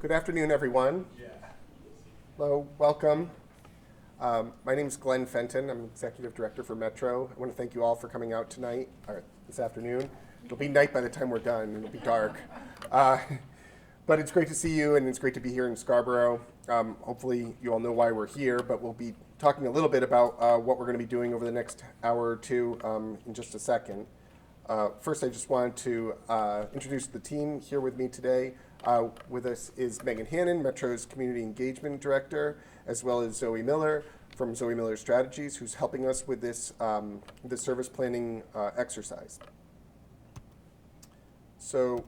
Good afternoon, everyone. Hello, welcome. My name is Glenn Fenton. I'm Executive Director for Metro. I want to thank you all for coming out tonight, or this afternoon. It'll be night by the time we're done. It'll be dark. But it's great to see you, and it's great to be here in Scarborough. Hopefully you all know why we're here, but we'll be talking a little bit about what we're going to be doing over the next hour or two in just a second. First, I just wanted to introduce the team here with me today. With us is Megan Hannon, Metro's Community Engagement Director, as well as Zoe Miller from Zoe Miller Strategies, who's helping us with this service planning exercise. So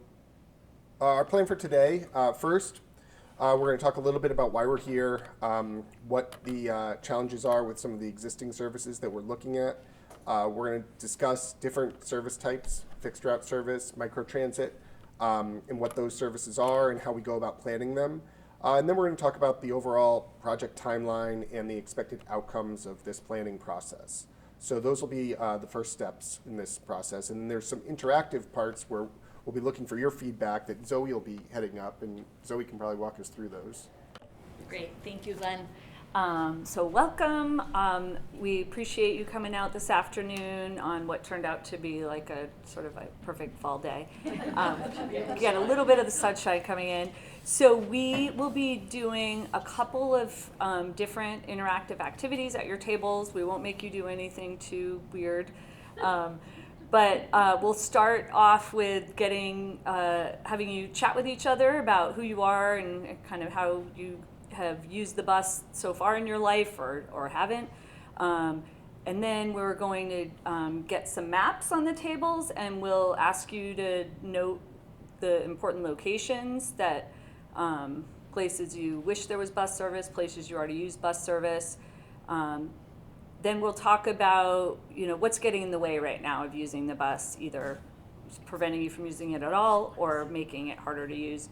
our plan for today, first, we're going to talk a little bit about why we're here, what the challenges are with some of the existing services that we're looking at. We're going to discuss different service types, fixed route service, microtransit, and what those services are and how we go about planning them. And then we're going to talk about the overall project timeline and the expected outcomes of this planning process. So those will be the first steps in this process. And then there's some interactive parts where we'll be looking for your feedback that Zoe will be heading up, and Zoe can probably walk us through those. Great, thank you, Glenn. So welcome. We appreciate you coming out this afternoon on what turned out to be like a sort of a perfect fall day. You got a little bit of the sunshine coming in. So we will be doing a couple of different interactive activities at your tables. We won't make you do anything too weird. But we'll start off with having you chat with each other about who you are and kind of how you have used the bus so far in your life or haven't. And then we're going to get some maps on the tables, and we'll ask you to note the important locations that places you wish there was bus service, places you already use bus service. Then we'll talk about what's getting in the way right now of using the bus, either preventing you from using it at all or making it harder to use.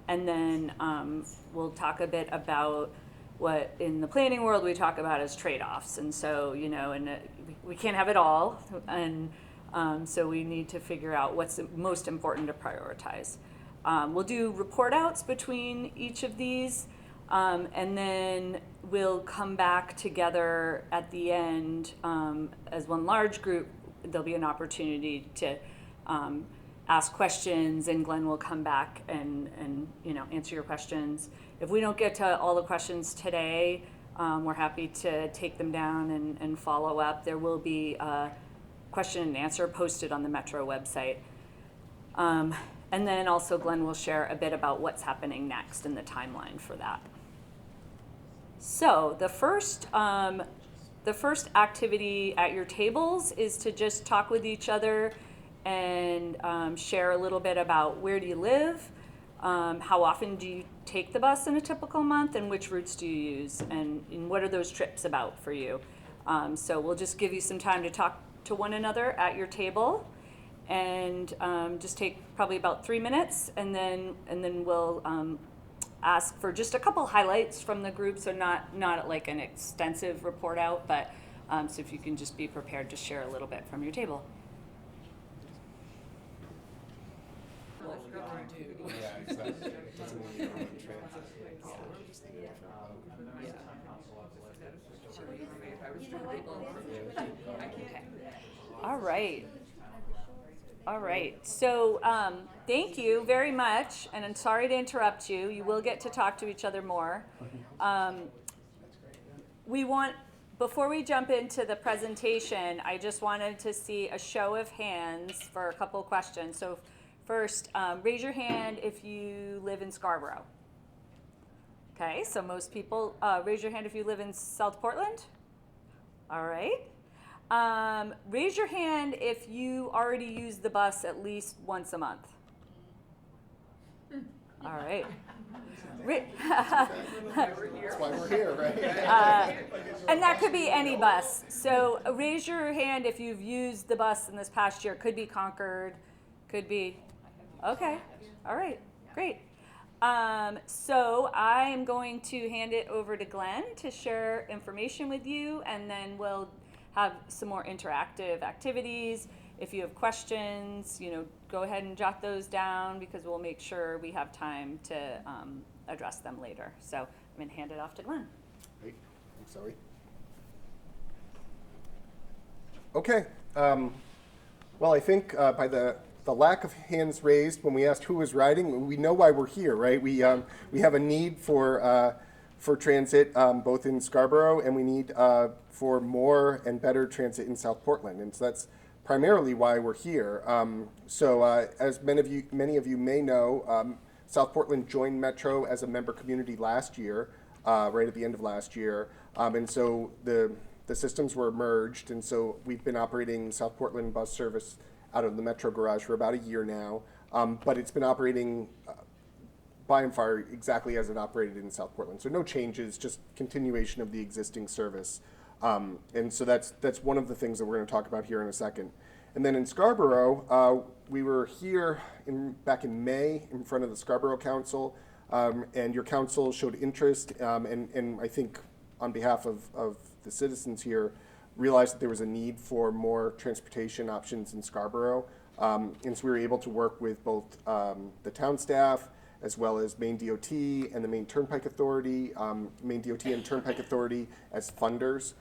And then we'll talk a bit about what in the planning world we talk about as trade-offs. And so, we can't have it all. And so we need to figure out what's most important to prioritize. We'll do report outs between each of these. And then we'll come back together at the end as one large group. There'll be an opportunity to ask questions, and Glenn will come back and answer your questions. If we don't get to all the questions today, we're happy to take them down and follow up. There will be a question and answer posted on the Metro website. And then also Glenn will share a bit about what's happening next and the timeline for that. So the first activity at your tables is to just talk with each other and share a little bit about where do you live, how often do you take the bus in a typical month, and which routes do you use, and what are those trips about for you. So we'll just give you some time to talk to one another at your table, and just take probably about 3 minutes, and then we'll ask for just a couple highlights from the group, so not like an extensive report out, but so if you can just be prepared to share a little bit from your table. Yeah, exactly. It doesn't mean you're on transit. Okay. All right. So thank you very much, and I'm sorry to interrupt you. You will get to talk to each other more. Before we jump into the presentation, I just wanted to see a show of hands for a couple of questions. So first, raise your hand if you live in Scarborough. Okay, so most people, raise your hand if you live in South Portland. All right. Raise your hand if you already use the bus at least once a month. All right. That's why we're here, right? And that could be any bus. So raise your hand if you've used the bus in this past year. Could be Concord, could be. Okay. All right. Great. So I am going to hand it over to Glenn to share information with you, and then we'll have some more interactive activities. If you have questions, go ahead and jot those down, because we'll make sure we have time to address them later. So I'm going to hand it off to Glenn. Wait, I'm sorry. Okay. Well, I think by the lack of hands raised when we asked who was riding, we know why we're here, right? We have a need for transit both in Scarborough, and we need for more and better transit in South Portland, and so that's primarily why we're here. As many of you may know, South Portland joined Metro as a member community last year, right at the end of last year, and so the systems were merged, and so we've been operating South Portland bus service out of the Metro garage for about a year now, but it's been operating by and far exactly as it operated in South Portland. So no changes, just continuation of the existing service. And so that's one of the things that we're going to talk about here in a second. And then in Scarborough, we were here back in May in front of the Scarborough Council, and your council showed interest, and I think on behalf of the citizens here, realized that there was a need for more transportation options in Scarborough. And so we were able to work with both the town staff as well as Maine DOT and the Maine Turnpike Authority, Maine DOT and Turnpike Authority as funders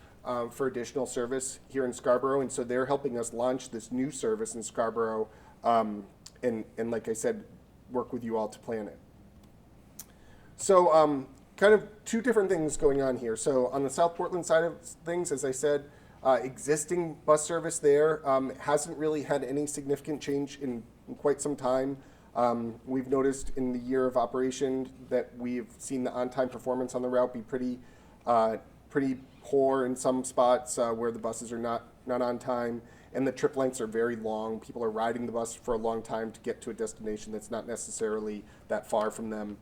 for additional service here in Scarborough. And so they're helping us launch this new service in Scarborough, and like I said, work with you all to plan it. So kind of two different things going on here. So on the South Portland side of things, as I said, existing bus service there hasn't really had any significant change in quite some time. We've noticed in the year of operation that we've seen the on-time performance on the route be pretty poor in some spots where the buses are not on time, and the trip lengths are very long. People are riding the bus for a long time to get to a destination that's not necessarily that far from them.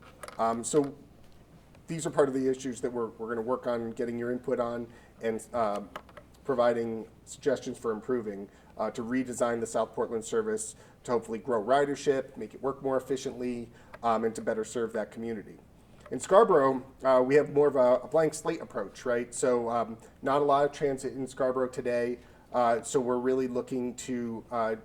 So these are part of the issues that we're going to work on getting your input on, and providing suggestions for improving to redesign the South Portland service to hopefully grow ridership, make it work more efficiently, and to better serve that community. In Scarborough, we have more of a blank slate approach, right? So not a lot of transit in Scarborough today, so we're really looking to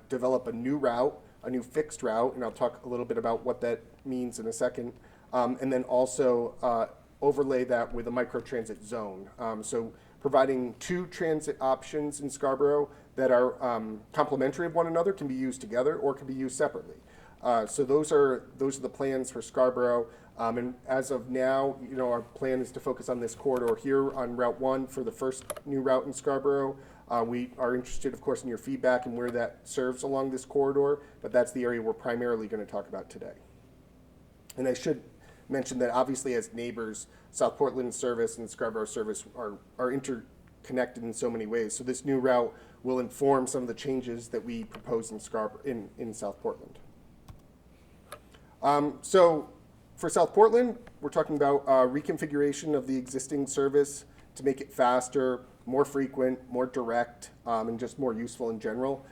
develop a new route, a new fixed route, and I'll talk a little bit about what that means in a second, and then also overlay that with a microtransit zone. So providing two transit options in Scarborough that are complementary of one another, can be used together or can be used separately. So those are the plans for Scarborough. And as of now, our plan is to focus on this corridor here on Route 1 for the first new route in Scarborough. We are interested, of course, in your feedback and where that serves along this corridor, but that's the area we're primarily going to talk about today. And I should mention that obviously as neighbors, South Portland service and Scarborough service are interconnected in so many ways. So this new route will inform some of the changes that we propose in in South Portland. So for South Portland, we're talking about reconfiguration of the existing service to make it faster, more frequent, more direct, and just more useful in general.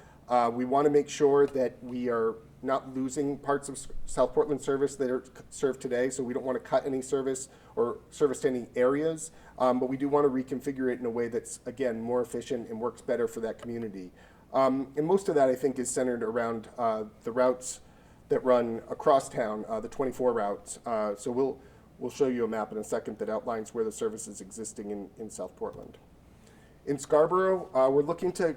We want to make sure that we are not losing parts of South Portland service that are served today, so we don't want to cut any service or service to any areas, but we do want to reconfigure it in a way that's, again, more efficient and works better for that community. And most of that, I think, is centered around the routes that run across town, the 24 routes. So we'll show you a map in a second that outlines where the service is existing in South Portland. In Scarborough, we're looking to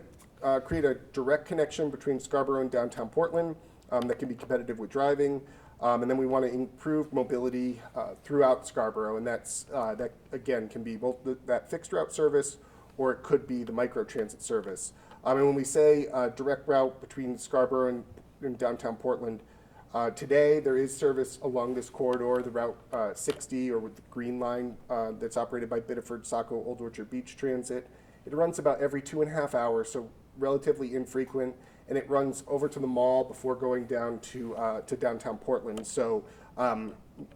create a direct connection between Scarborough and downtown Portland that can be competitive with driving. And then we want to improve mobility throughout Scarborough, and that again can be both that fixed route service, or it could be the microtransit service. And when we say direct route between Scarborough and downtown Portland, today there is service along this corridor, the Route 60 or with the Green Line that's operated by Biddeford, Saco, Old Orchard Beach Transit. It runs about every 2.5 hours, so relatively infrequent, and it runs over to the mall before going down to downtown Portland. So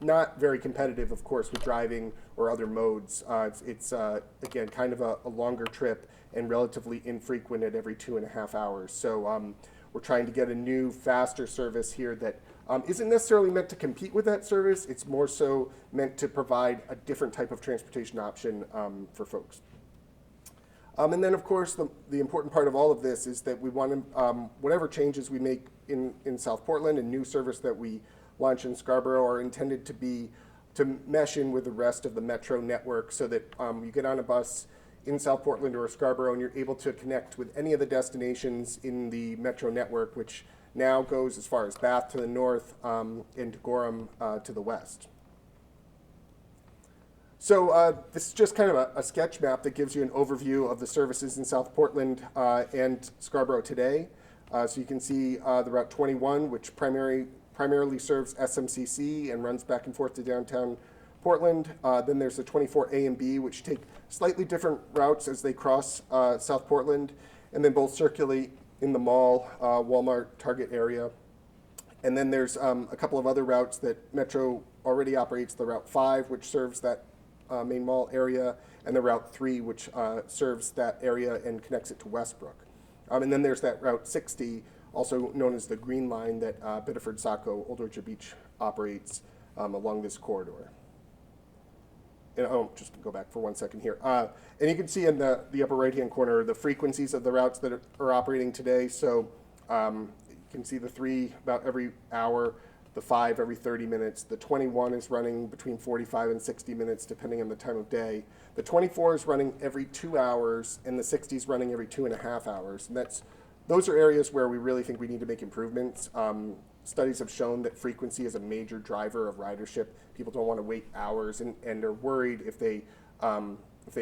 not very competitive, of course, with driving or other modes. It's again, kind of a longer trip and relatively infrequent at every 2.5 hours. So we're trying to get a new, faster service here that isn't necessarily meant to compete with that service. It's more so meant to provide a different type of transportation option for folks. And then, of course, the important part of all of this is that we want to, whatever changes we make in South Portland and new service that we launch in Scarborough are intended to to mesh in with the rest of the Metro network so that you get on a bus in South Portland or Scarborough and you're able to connect with any of the destinations in the Metro network, which now goes as far as Bath to the north and to Gorham to the west. So this is just kind of a sketch map that gives you an overview of the services in South Portland and Scarborough today. So you can see the Route 21, which primarily serves SMCC and runs back and forth to downtown Portland. Then there's the 24A and B, which take slightly different routes as they cross South Portland, and then both circulate in the mall, Walmart, Target area. And then there's a couple of other routes that Metro already operates, the Route 5, which serves that main mall area, and the Route 3, which serves that area and connects it to Westbrook. And then there's that Route 60, also known as the Green Line, that Biddeford Saco Old Orchard Beach operates along this corridor. And I'll just go back for 1 second here. And you can see in the upper right-hand corner the frequencies of the routes that are operating today. So you can see the 3 about every hour, the 5 every 30 minutes. The 21 is running between 45 and 60 minutes, depending on the time of day. The 24 is running every 2 hours, and the 60 is running every 2.5 hours. And those are areas where we really think we need to make improvements. Studies have shown that frequency is a major driver of ridership. People don't want to wait hours and are worried if they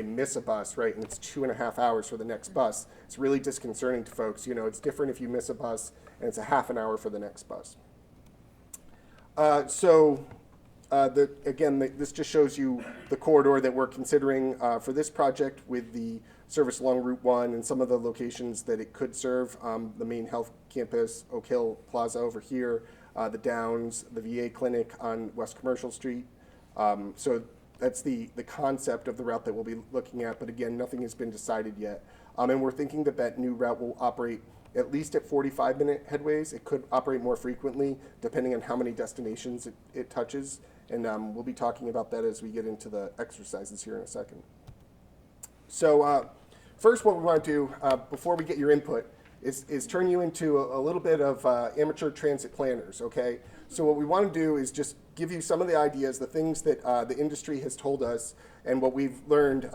miss a bus, right, and it's 2.5 hours for the next bus. It's really disconcerting to folks. You know, it's different if you miss a bus and it's a half an hour for the next bus. This just shows you the corridor that we're considering for this project with the service along Route 1 and some of the locations that it could serve, the main health campus, Oak Hill Plaza over here, the Downs, the VA clinic on West Commercial Street. So that's the concept of the route that we'll be looking at, but again, nothing has been decided yet. And we're thinking that new route will operate at least at 45-minute headways. It could operate more frequently, depending on how many destinations it touches. And we'll be talking about that as we get into the exercises here in a second. So first, what we want to do before we get your input is turn you into a little bit of amateur transit planners, okay? So what we want to do is just give you some of the ideas, the things that the industry has told us, and what we've learned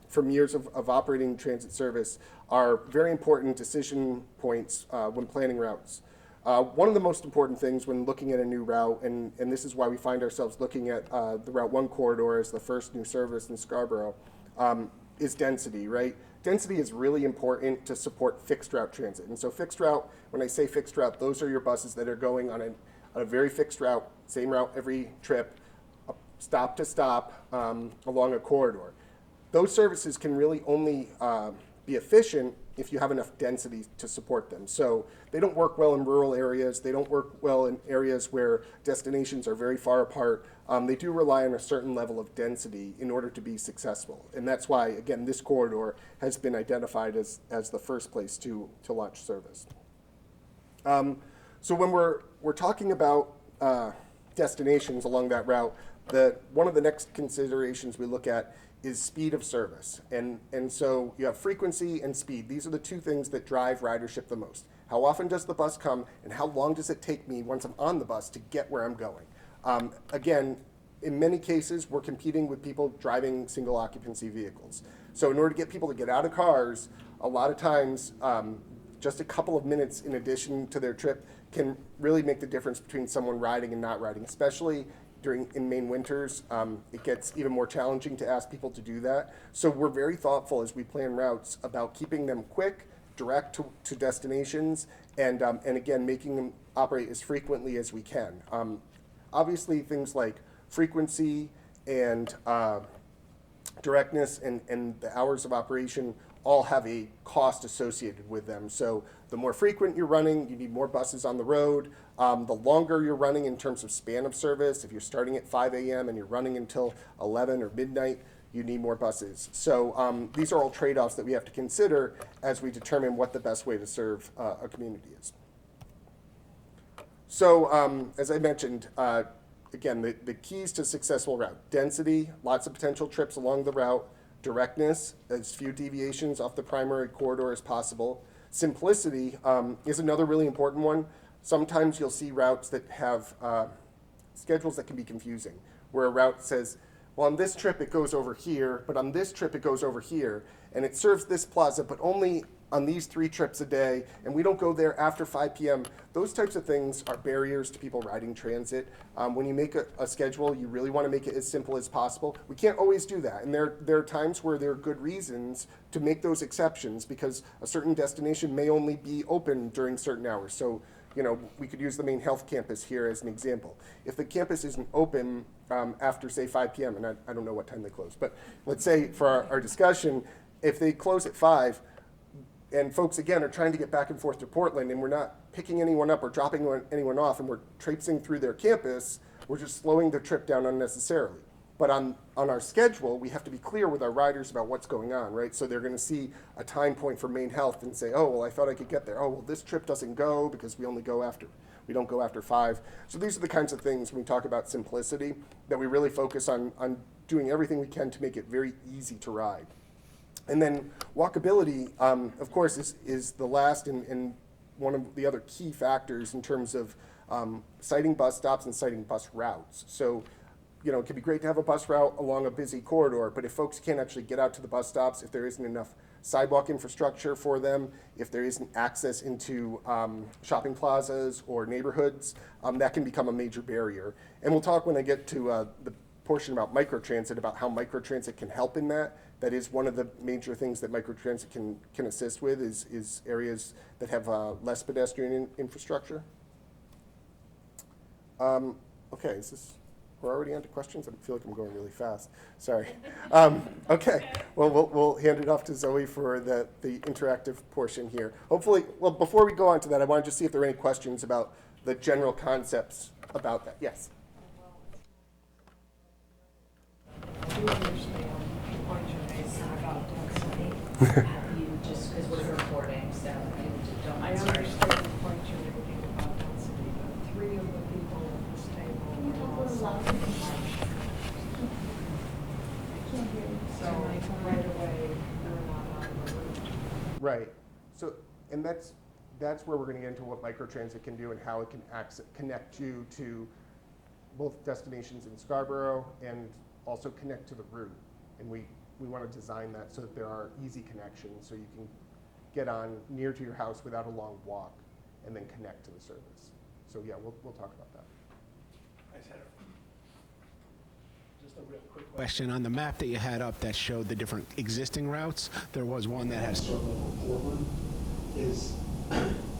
from years of operating transit service are very important decision points when planning routes. One of the most important things when looking at a new route, and this is why we find ourselves looking at the Route 1 corridor as the first new service in Scarborough, is density, right? Density is really important to support fixed route transit. And so fixed route, when I say fixed route, those are your buses that are going on a very fixed route, same route every trip, stop to stop along a corridor. Those services can really only be efficient if you have enough density to support them. So they don't work well in rural areas. They don't work well in areas where destinations are very far apart. They do rely on a certain level of density in order to be successful. And that's why, again, this corridor has been identified as the first place to launch service. So when we're talking about destinations along that route, one of the next considerations we look at is speed of service. And so you have frequency and speed. These are the two things that drive ridership the most. How often does the bus come, and how long does it take me once I'm on the bus to get where I'm going? Again, in many cases, we're competing with people driving single occupancy vehicles. So in order to get people to get out of cars, a lot of times, just a couple of minutes in addition to their trip can really make the difference between someone riding and not riding, especially in Maine winters. It gets even more challenging to ask people to do that. So we're very thoughtful as we plan routes about keeping them quick, direct to destinations, and again, making them operate as frequently as we can. Obviously, things like frequency and directness and the hours of operation all have a cost associated with them. So the more frequent you're running, you need more buses on the road. The longer you're running in terms of span of service, if you're starting at 5 a.m. and you're running until 11 or midnight, you need more buses. So these are all trade-offs that we have to consider as we determine what the best way to serve a community is. So as I mentioned, again, the keys to successful route: density, lots of potential trips along the route; directness, as few deviations off the primary corridor as possible; simplicity is another really important one. Sometimes you'll see routes that have schedules that can be confusing. where a route says, well, on this trip it goes over here, but on this trip it goes over here, and it serves this plaza, but only on these 3 trips a day, and we don't go there after 5 p.m. Those types of things are barriers to people riding transit. When you make a schedule, you really want to make it as simple as possible. We can't always do that, and there are times where there are good reasons to make those exceptions because a certain destination may only be open during certain hours. So, we could use the main health campus here as an example. If the campus isn't open after, say, 5 p.m., and I don't know what time they close, but let's say for our discussion, if they close at 5, and folks, again, are trying to get back and forth to Portland, and we're not picking anyone up or dropping anyone off, and we're traipsing through their campus, we're just slowing the trip down unnecessarily. But on our schedule, we have to be clear with our riders about what's going on, right? So they're going to see a time point for main health and say, oh, well, I thought I could get there. Oh, well, this trip doesn't go because we don't go after 5. So these are the kinds of things when we talk about simplicity that we really focus on doing everything we can to make it very easy to ride. And then walkability, of course, is the last and one of the other key factors in terms of citing bus stops and citing bus routes. So, it can be great to have a bus route along a busy corridor, but if folks can't actually get out to the bus stops, if there isn't enough sidewalk infrastructure for them, if there isn't access into shopping plazas or neighborhoods, that can become a major barrier. And we'll talk when I get to the portion about microtransit, about how microtransit can help in that. That is one of the major things that microtransit can assist with is areas that have less pedestrian infrastructure. Okay, we're already on to questions? I feel like I'm going really fast. Sorry. Okay, well, we'll hand it off to Zoe for the interactive portion here. Hopefully, well, before we go on to that, I want to just see if there are any questions about the general concepts about that. Yes? I do understand the point you're making about density. You just, because we're reporting, so you don't. I understand the point you're making about density, but 3 of the people at this table are also. So right away, they're not on the route. Right. So, and that's where we're going to get into what microtransit can do and how it can connect you to both destinations in Scarborough and also connect to the route. And we want to design that so that there are easy connections so you can get on near to your house without a long walk and then connect to the service. So yeah, we'll talk about that. I just had just a real quick question. On the map that you had up that showed the different existing routes, there was one that has circle over Portland. Is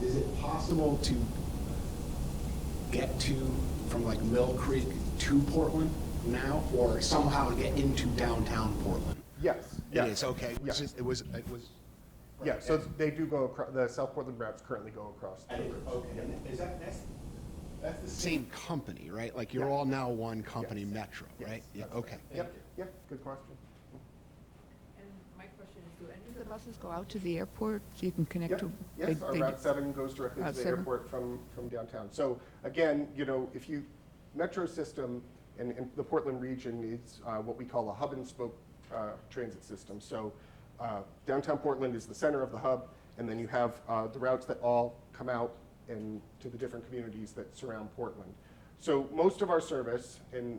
it possible to get to from like Mill Creek to Portland now, or somehow get into downtown Portland? Yes. It is, okay. Yes. It was. Yeah, so they do go across, the South Portland routes currently go across. Okay. And is that's the same company, right? Like you're all now one company, Yes. Metro, right? Yes, Yeah, okay. Yep, good question. And my question is, do any of the buses go out to the airport so you can connect Yep. to? Yes, our Route 7 goes directly to Route the 7. airport from downtown. So again, if you, Metro system in the Portland region is what we call a hub and spoke transit system. So downtown Portland is the center of the hub, and then you have the routes that all come out and to the different communities that surround Portland. So most of our service, and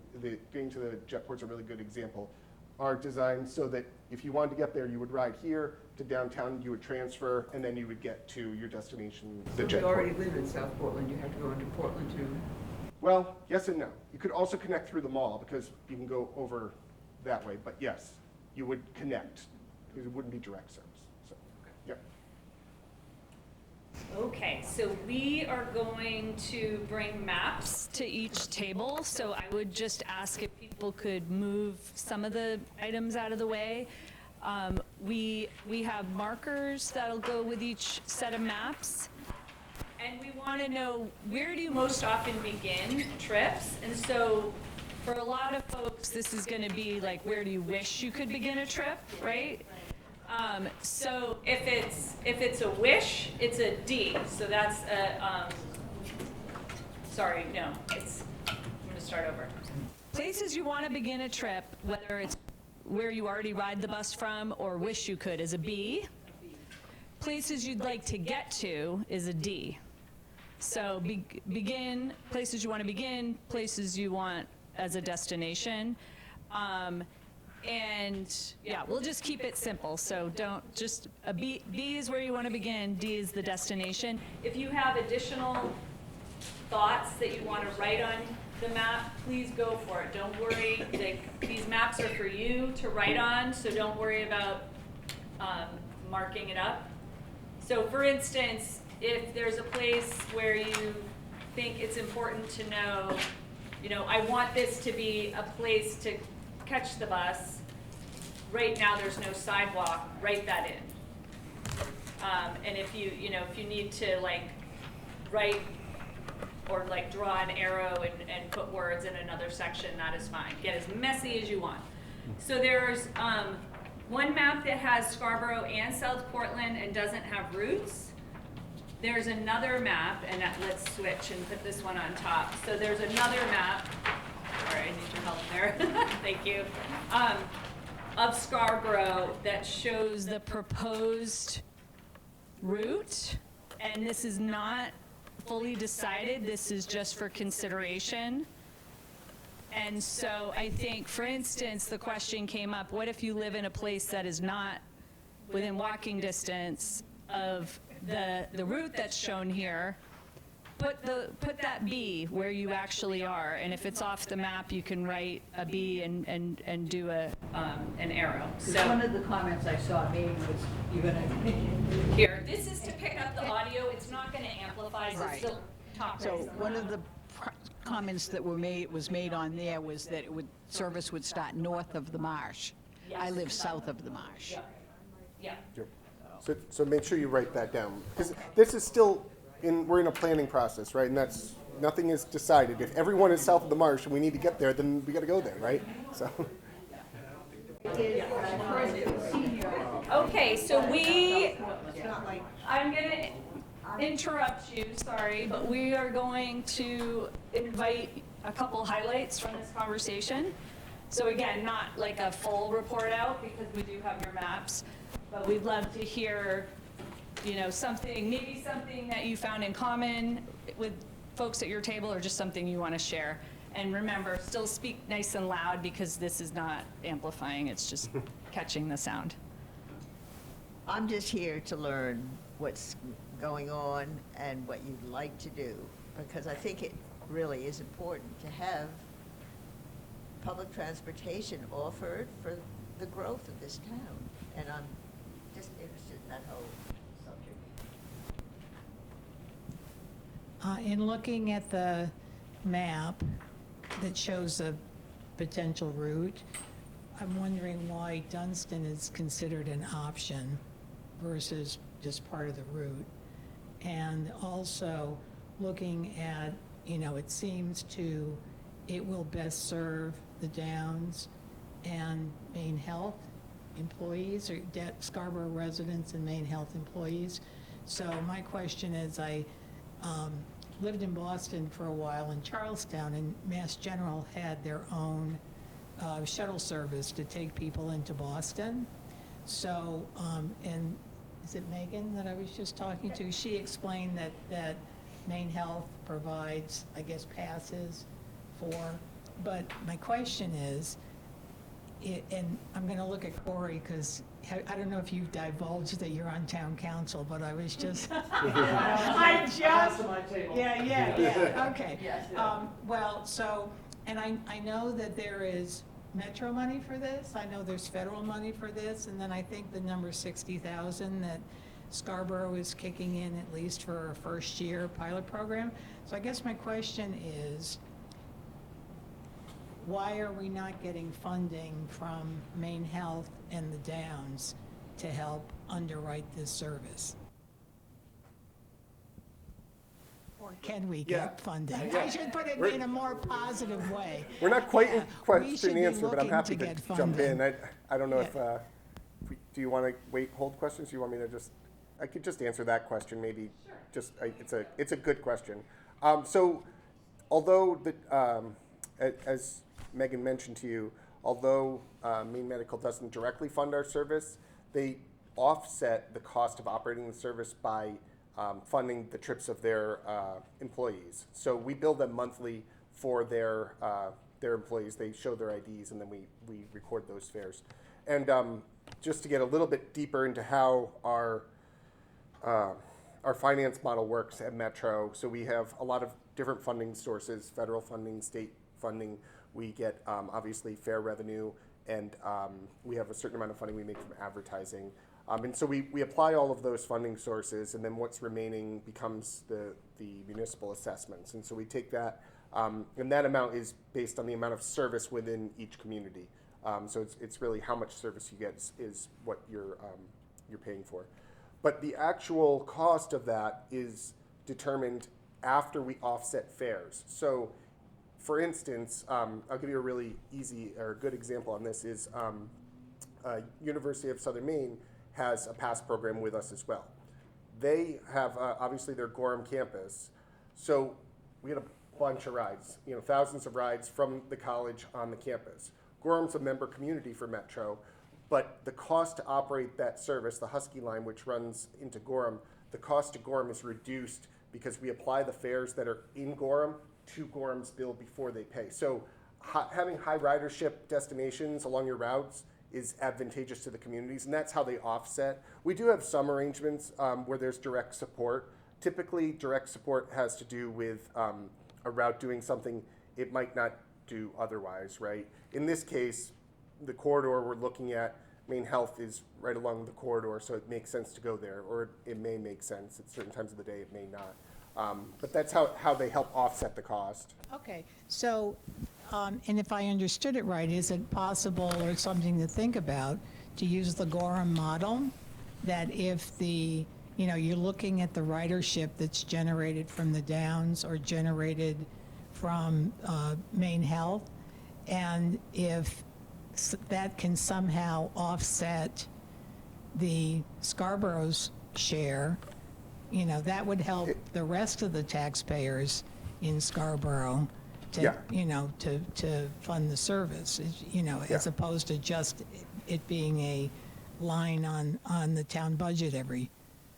getting to the Jetport's a really good example, are designed so that if you wanted to get there, you would ride here to downtown, you would transfer, and then you would get to your destination, the So if you Jetport. already live in South Portland, you have to go into Portland to, Well, yes and no. You could also connect through the mall because you can go over that way, but yes, you would connect because it wouldn't be direct service. So, yep. Okay, so we are going to bring maps to each table, so I would just ask if people could move some of the items out of the way. We have markers that'll go with each set of maps. And we want to know, where do you most often begin trips? And so for a lot of folks, this is going to be like, where do you wish you could begin a trip, right? So if it's a wish, it's a D. So that's a, sorry, no, I'm going to start over. Places you want to begin a trip, whether it's where you already ride the bus from or wish you could, is a B. Places you'd like to get to is a D. So begin, places you want to begin, places you want as a destination. And yeah, we'll just keep it simple. So don't just, B is where you want to begin, D is the destination. If you have additional thoughts that you want to write on the map, please go for it. Don't worry, these maps are for you to write on, so don't worry about marking it up. So for instance, if there's a place where you think it's important to know, I want this to be a place to catch the bus. Right now there's no sidewalk, write that in. And if you need to write or draw an arrow and put words in another section, that is fine. Get as messy as you want. So there's one map that has Scarborough and South Portland and doesn't have routes. There's another map, and let's switch and put this one on top. So there's another map. Sorry, I need your help there. Thank you. Of Scarborough that shows the proposed route, and this is not fully decided. This is just for consideration. And so I think, for instance, the question came up, what if you live in a place that is not within walking distance of the route that's shown here? Put that B where you actually are, and if it's off the map, you can write a B and do an arrow. So one of the comments I saw made was, you're gonna Here, this is to pick up the audio. It's not going to amplify, so Right. still talk. So one of the comments that was made on there was that service would start north of the marsh. I live south of the marsh. Yeah. Yep. So make sure you write that down, because this is still we're in a planning process, right? And nothing is decided. If everyone is south of the marsh and we need to get there, then we got to go there, right? So. Okay, so I'm going to interrupt you, sorry, but we are going to invite a couple highlights from this conversation. So again, not like a full report out because we do have your maps, but we'd love to hear, maybe something that you found in common with folks at your table, or just something you want to share. And remember, still speak nice and loud because this is not amplifying, it's just catching the sound. I'm just here to learn what's going on and what you'd like to do, because I think it really is important to have public transportation offered for the growth of this town. And I'm just interested in that whole subject. In looking at the map that shows a potential route, I'm wondering why Dunstan is considered an option versus just part of the route. And also looking at, it seems it will best serve the Downs and Maine Health employees, or Scarborough residents and Maine Health employees. So my question is, I lived in Boston for a while in Charlestown, and Mass General had their own shuttle service to take people into Boston. So, and is it Megan that I was just talking to? She explained that Maine Health provides, I guess, passes but my question is, and I'm going to look at Corey, because I don't know if you've divulged that you're on town council, but I was just, yeah, okay. Well, so, and I know that there is Metro money for this, I know there's federal money for this, and then I think the number 60,000 that Scarborough is kicking in, at least for a first year pilot program. So I guess my question is, why are we not getting funding from Maine Health and the Downs to help underwrite this service? Or can we get funding? I should put it in a more positive way. We're not quite in We should question and be answer, but I'm looking happy to to get jump in. funding. I don't know if Yeah. do you want to hold questions? Do you want me to I could just answer that question, maybe. Sure. It's a good question. So, although as Megan mentioned to you, although Maine Medical doesn't directly fund our service, they offset the cost of operating the service by funding the trips of their employees. So we bill them monthly for their their employees. They show their IDs, and then we record those fares. And just to get a little bit deeper into how our finance model works at Metro, so we have a lot of different funding sources, federal funding, state funding. We get obviously fare revenue, and we have a certain amount of funding we make from advertising. And so we apply all of those funding sources, and then what's remaining becomes the municipal assessments. And so we take that, and that amount is based on the amount of service within each community. So it's really how much service you get is what you're paying for. But the actual cost of that is determined after we offset fares. So, for instance, I'll give you a really easy or good example on this is University of Southern Maine has a pass program with us as well. They have obviously their Gorham campus, so we had a bunch of rides, thousands of rides from the college on the campus. Gorham's a member community for Metro, but the cost to operate that service, the Husky line, which runs into Gorham, the cost to Gorham is reduced because we apply the fares that are in Gorham to Gorham's bill before they pay. So having high ridership destinations along your routes is advantageous to the communities, and that's how they offset. We do have some arrangements where there's direct support. Typically, direct support has to do with a route doing something it might not do otherwise, right? In this case, the corridor we're looking at, Maine Health, is right along the corridor, so it makes sense to go there, or it may make sense at certain times of the day, it may not. But that's how they help offset the cost. Okay, so, and if I understood it right, is it possible or something to think about to use the Gorham model? That if you're looking at the ridership that's generated from the Downs or generated from Maine Health, and if that can somehow offset the Scarborough's share, that would help the rest of the taxpayers in Scarborough to fund the service, as opposed to just it being a line on the town budget every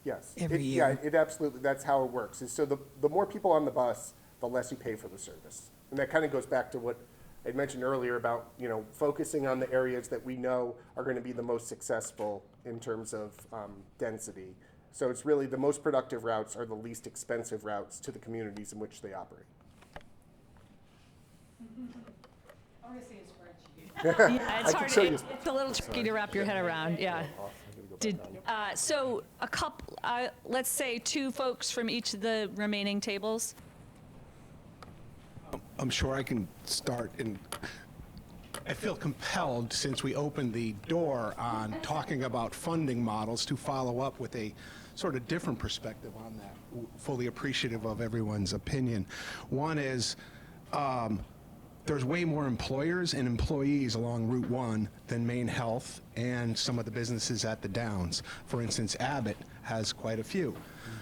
year. Yeah, it absolutely, that's how it works. So the more people on the bus, the less you pay for the service. And that kind of goes back to what I mentioned earlier about, focusing on the areas that we know are going to be the most successful in terms of density. So it's really the most productive routes are the least expensive routes to the communities in which they operate. I want to see a spreadsheet. Yeah, it's I hard. can show you. It's a little tricky to wrap your head around. Yeah. So a couple, let's say 2 folks from each of the remaining tables. I'm sure I can start, and I feel compelled, since we opened the door on talking about funding models, to follow up with a sort of different perspective on that, fully appreciative of everyone's opinion. One is, there's way more employers and employees along Route 1 than Maine Health and some of the businesses at the Downs. For instance, Abbott has quite a few.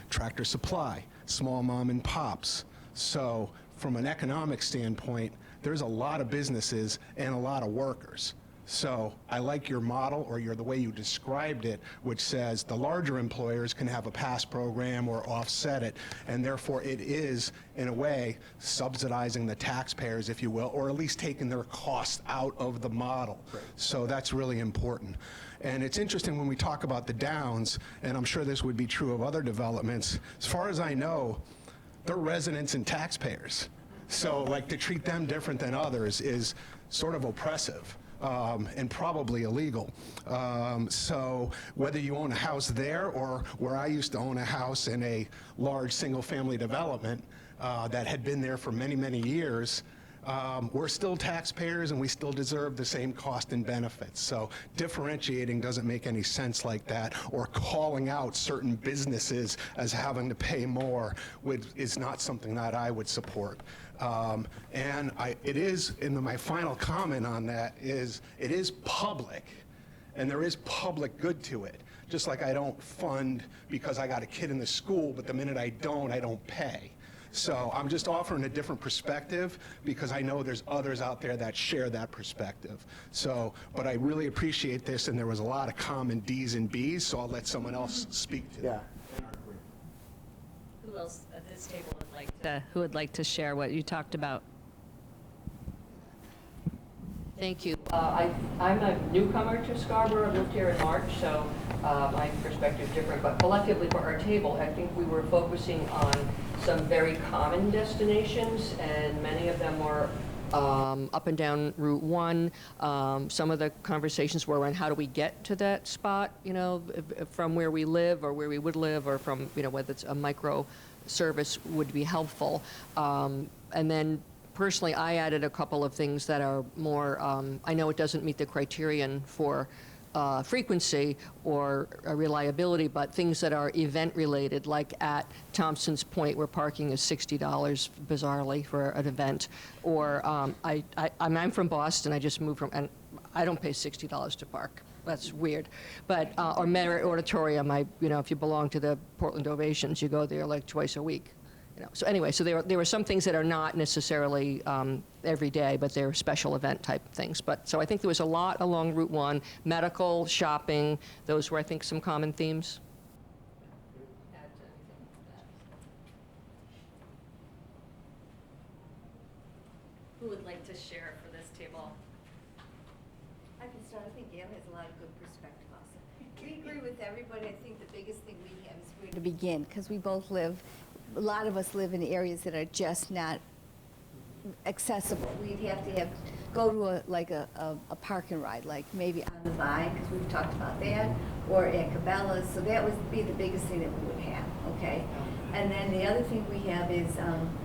Tractor Supply, small mom and pops. So from an economic standpoint, there's a lot of businesses and a lot of workers. So I like your model, or the way you described it, which says the larger employers can have a pass program or offset it, and therefore it is, in a way, subsidizing the taxpayers, if you will, or at least taking their cost out of the model. Right. So that's really important. And it's interesting when we talk about the Downs, and I'm sure this would be true of other developments, as far as I know, they're residents and taxpayers. So to treat them different than others is sort of oppressive. And probably illegal. So whether you own a house there, or where I used to own a house in a large single-family development that had been there for many, many years, we're still taxpayers and we still deserve the same cost and benefits. So differentiating doesn't make any sense like that, or calling out certain businesses as having to pay more is not something that I would support. And it is, and my final comment on that is, it is public, and there is public good to it. Just like I don't fund because I got a kid in the school, but the minute I don't pay. So I'm just offering a different perspective because I know there's others out there that share that perspective. So, but I really appreciate this, and there was a lot of common D's and B's, so I'll let someone else speak to that. Who else at this table would like to share what you talked about? Thank you. I'm a newcomer to Scarborough. I moved here in March, so my perspective is different. But collectively for our table, I think we were focusing on some very common destinations, and many of them were up and down Route 1. Some of the conversations were around how do we get to that spot, you know, from where we live or where we would live, or from, you know, whether it's a micro service would be helpful. And then personally, I added a couple of things that are more, I know it doesn't meet the criterion for frequency or reliability, but things that are event-related, like at Thompson's Point, where parking is $60 bizarrely for an event. Or I'm from Boston. I just moved from, and I don't pay $60 to park. That's weird. But or Merit Auditorium, you know, if you belong to the Portland Ovations, you go there like twice a week. You know, so anyway, so there were some things that are not necessarily every day, but they're special event type things. But so I think there was a lot along Route 1, medical, shopping. Those were, I think, some common themes. Who would like to share for this table? I can start. I think Gail has a lot of good perspective also. We agree with everybody. I think the biggest thing we have is where to begin, because we both live, a lot of us live in areas that are just not accessible. We'd have to go to a park and ride, like maybe on the Vine, because we've talked about that, or at Cabela's. So that would be the biggest thing that we would have, okay? And then the other thing we have is,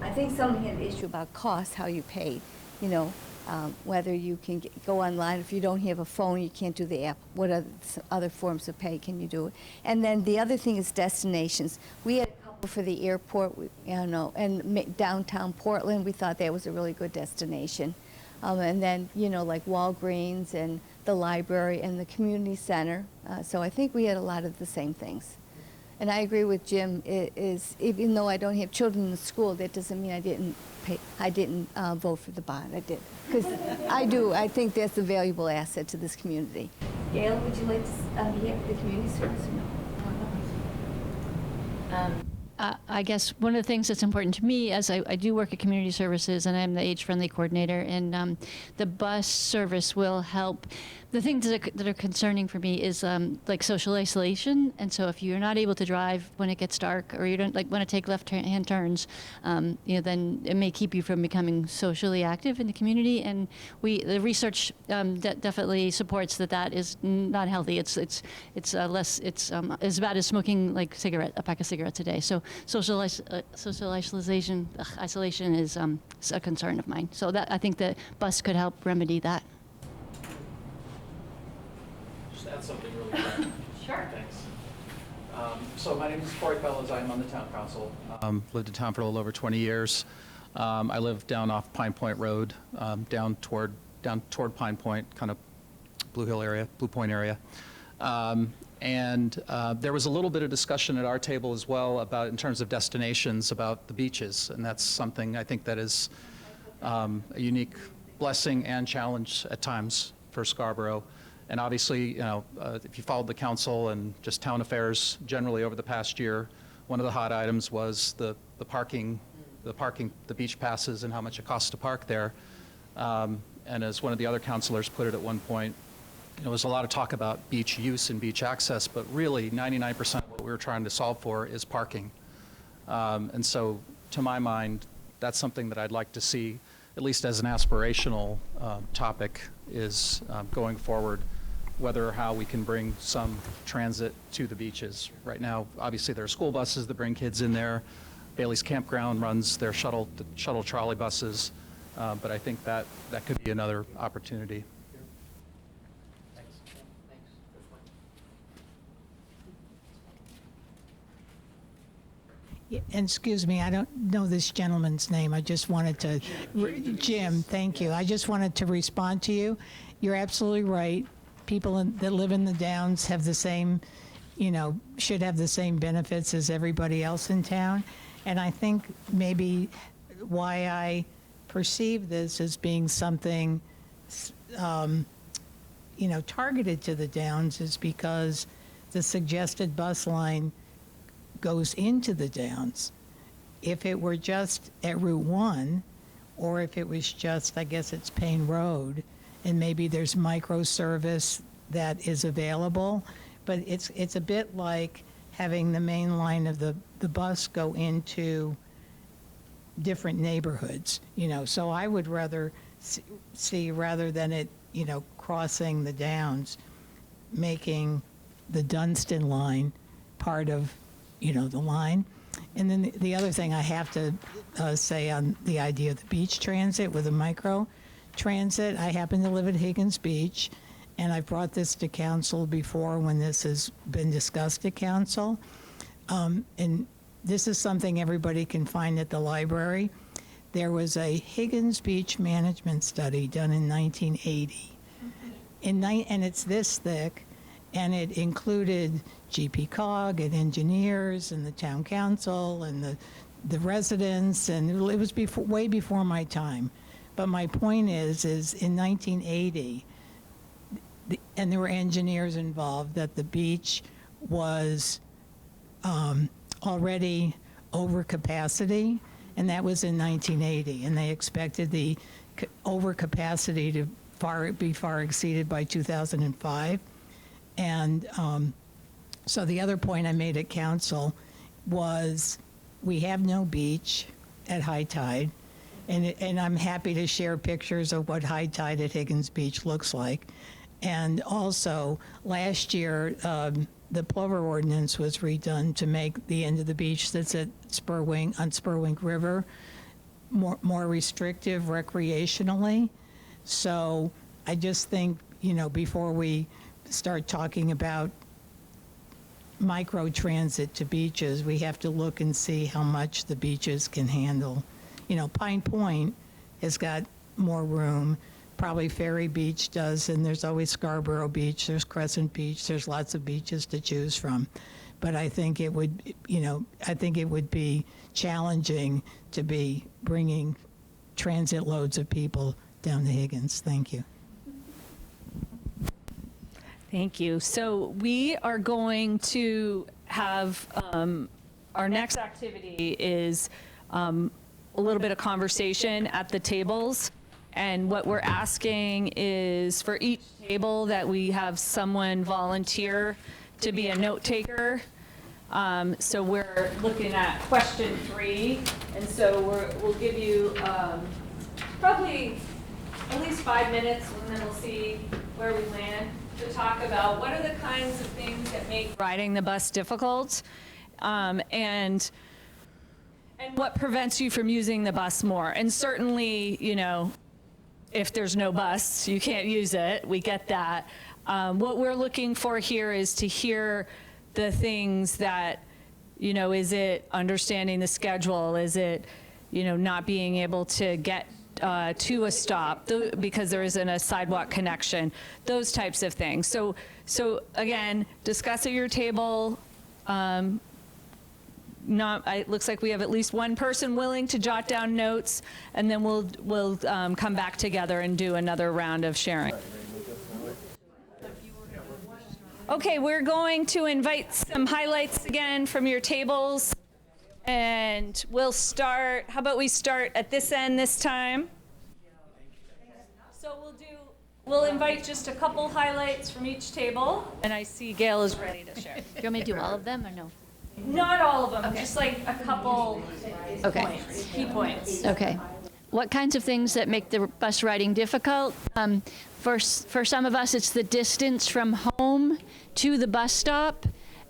I think someone had an issue about cost, how you pay, you know, whether you can go online. If you don't have a phone, you can't do the app. What other forms of pay can you do? And then the other thing is destinations. We had a couple for the airport, you know, and downtown Portland. We thought that was a really good destination. And then, you know, like Walgreens and the library and the community center. So I think we had a lot of the same things. And I agree with Jim. Even though I don't have children in the school, that doesn't mean I didn't vote for the bond. I did, because I do. I think that's a valuable asset to this community. Gail, would you like to hear the community service or no? I guess one of the things that's important to me, as I do work at community services, and I'm the age-friendly coordinator, and the bus service will help. The things that are concerning for me is like social isolation, and so if you're not able to drive when it gets dark, or you don't want to take left-hand turns, you know, then it may keep you from becoming socially active in the community. And the research definitely supports that is not healthy. It's as bad as smoking like a pack of cigarettes a day. So social isolation is a concern of mine. So I think the bus could help remedy that. Just add something really quick. Sure. Thanks. So my name is Corey Fellows. I'm on the town council. Lived in town for a little over 20 years. I live down off Pine Point Road, down toward Pine Point, kind of Blue Point area. And there was a little bit of discussion at our table as well about, in terms of destinations, about the beaches. And that's something I think that is a unique blessing and challenge at times for Scarborough. And obviously, you know, if you followed the council and just town affairs generally over the past year, one of the hot items was the beach passes and how much it costs to park there. And as one of the other councilors put it at one point, you know, there's a lot of talk about beach use and beach access, but really 99% of what we were trying to solve for is parking. And so, to my mind, that's something that I'd like to see, at least as an aspirational topic, is going forward, whether or how we can bring some transit to the beaches. Right now, obviously, there are school buses that bring kids in there. Bailey's Campground runs their shuttle trolley buses, but I think that could be another opportunity. Yeah, and excuse me, I don't know this gentleman's name. I just wanted to, Jim, thank you. I just wanted to respond to you. You're absolutely right. People that live in the Downs have the same, you know, should have the same benefits as everybody else in town. And I think maybe why I perceive this as being something, you know, targeted to the Downs is because the suggested bus line goes into the Downs. If it were just at Route 1, or if it was just, I guess it's Payne Road, and maybe there's microservice that is available. But it's a bit like having the main line of the bus go into different neighborhoods, So I would rather see, rather than it, crossing the downs, making the Dunstan line part of, the line. And then the other thing I have to say on the idea of the beach transit with a micro transit, I happen to live at Higgins Beach, and I've brought this to council before when this has been discussed at council. And this is something everybody can find at the library. There was a Higgins Beach management study done in 1980. And it's this thick, and it included GP-COG and engineers and the town council and the residents, and it was way before my time. But my point is in 1980, and there were engineers involved, that the beach was already over capacity, and that was in 1980, and they expected the overcapacity to be far exceeded by 2005. And so the other point I made at council was we have no beach at high tide, and I'm happy to share pictures of what high tide at Higgins Beach looks like. And also, last year, the plover ordinance was redone to make the end of the beach that's at Spurwink River more restrictive recreationally. So I just think, before we start talking about micro-transit to beaches, we have to look and see how much the beaches can handle. Pine Point has got more room. Probably Ferry Beach does, and there's always Scarborough Beach, there's Crescent Beach, there's lots of beaches to choose from. But I think it would, be challenging to be bringing transit loads of people down to Higgins. Thank you. Thank you. So we are going to have, our next activity is a little bit of conversation at the tables. And what we're asking is for each table that we have someone volunteer to be a note taker. So we're looking at question 3. And so we'll give you probably at least 5 minutes, and then we'll see where we land, to talk about what are the kinds of things that make riding the bus difficult, and what prevents you from using the bus more. And certainly, if there's no bus, you can't use it. We get that. What we're looking for here is to hear the things that, is it understanding the schedule? Is it, not being able to get to a stop because there isn't a sidewalk connection? Those types of things. So again, discuss at your table. It looks like we have at least one person willing to jot down notes, and then we'll come back together and do another round of sharing. Okay, we're going to invite some highlights again from your tables, and we'll start. How about we start at this end this time? So we'll invite just a couple highlights from each table, and I see Gail is ready to share. Do you want me to do all of them or no? Not all of them, just like a couple points, key points. Okay. What kinds of things that make the bus riding difficult? For some of us, it's the distance from home to the bus stop,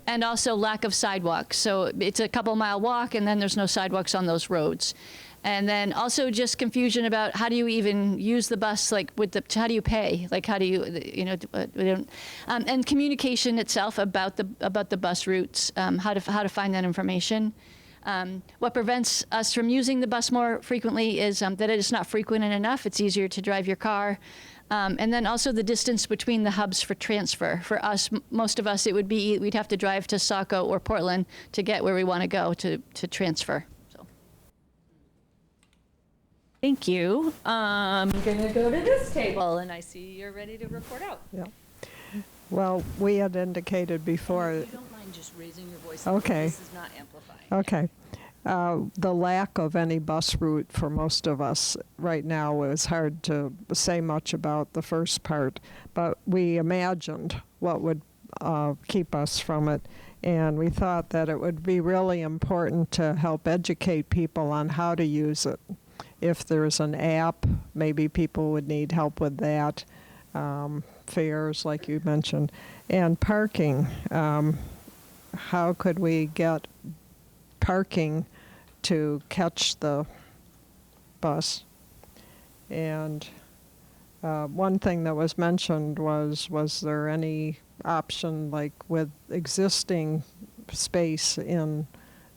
and also lack of sidewalks. So it's a couple-mile walk, and then there's no sidewalks on those roads. And then also just confusion about how do you even use the bus, like how do you pay? Like how do you, we don't, and communication itself about the bus routes, how to find that information. What prevents us from using the bus more frequently is that it is not frequent enough. It's easier to drive your car. And then also the distance between the hubs for transfer. For us, most of us, we'd have to drive to Saco or Portland to get where we want to go to transfer. Thank you. I'm going to go to this table, and I see you're ready to report out. Yeah. Well, we had indicated before. If you don't mind just raising your voice. Okay. This is not amplifying. Okay. The lack of any bus route for most of us right now is hard to say much about the first part, but we imagined what would keep us from it, and we thought that it would be really important to help educate people on how to use it. If there's an app, maybe people would need help with that. Fares, like you mentioned, and parking. How could we get parking to catch the bus? And one thing that was mentioned was there any option, like with existing space in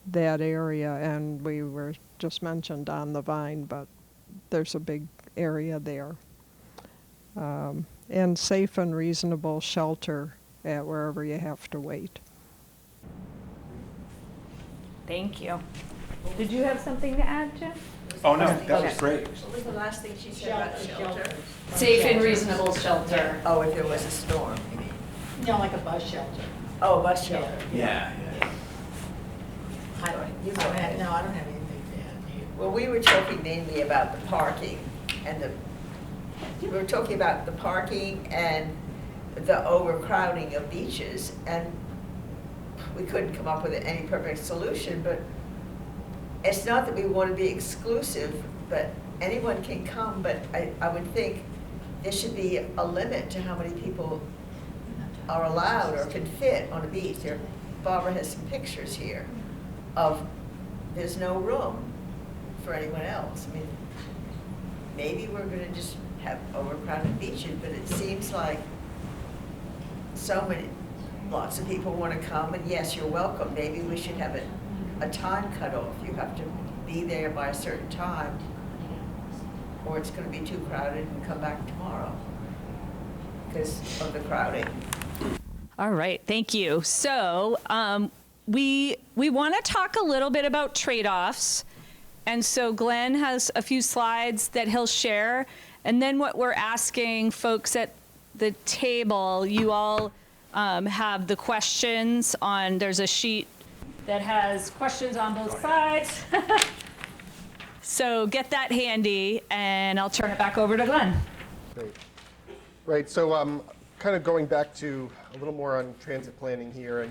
that area? And we were just mentioned on the Vine, but there's a big area there. And safe and reasonable shelter at wherever you have to wait. Thank you. Did you have something to add, Jim? Oh, no, that was great. What was the last thing she said about shelter? Safe and reasonable shelter. Oh, if there was a storm, you mean? No, like a bus shelter. Oh, a bus shelter. Yeah. I don't, You go ahead. no, I don't have anything to add. Do you? Well, we were talking mainly about the parking and we were talking about the parking and the overcrowding of beaches, and we couldn't come up with any perfect solution, but it's not that we want to be exclusive, but anyone can come, but I would think there should be a limit to how many people are allowed or can fit on a beach. There, Barbara has some pictures here of there's no room for anyone else. I mean, maybe we're going to just have overcrowded beaches, but it seems like lots of people want to come, and yes, you're welcome. Maybe we should have a time cutoff. You have to be there by a certain time, or it's going to be too crowded and come back tomorrow because of the crowding. All right, thank you. So we want to talk a little bit about trade-offs. And so Glenn has a few slides that he'll share. And then what we're asking folks at the table, you all have the questions on, there's a sheet that has questions on both sides. So get that handy, and I'll turn it back over to Glenn. Great. Right, so kind of going back to a little more on transit planning here,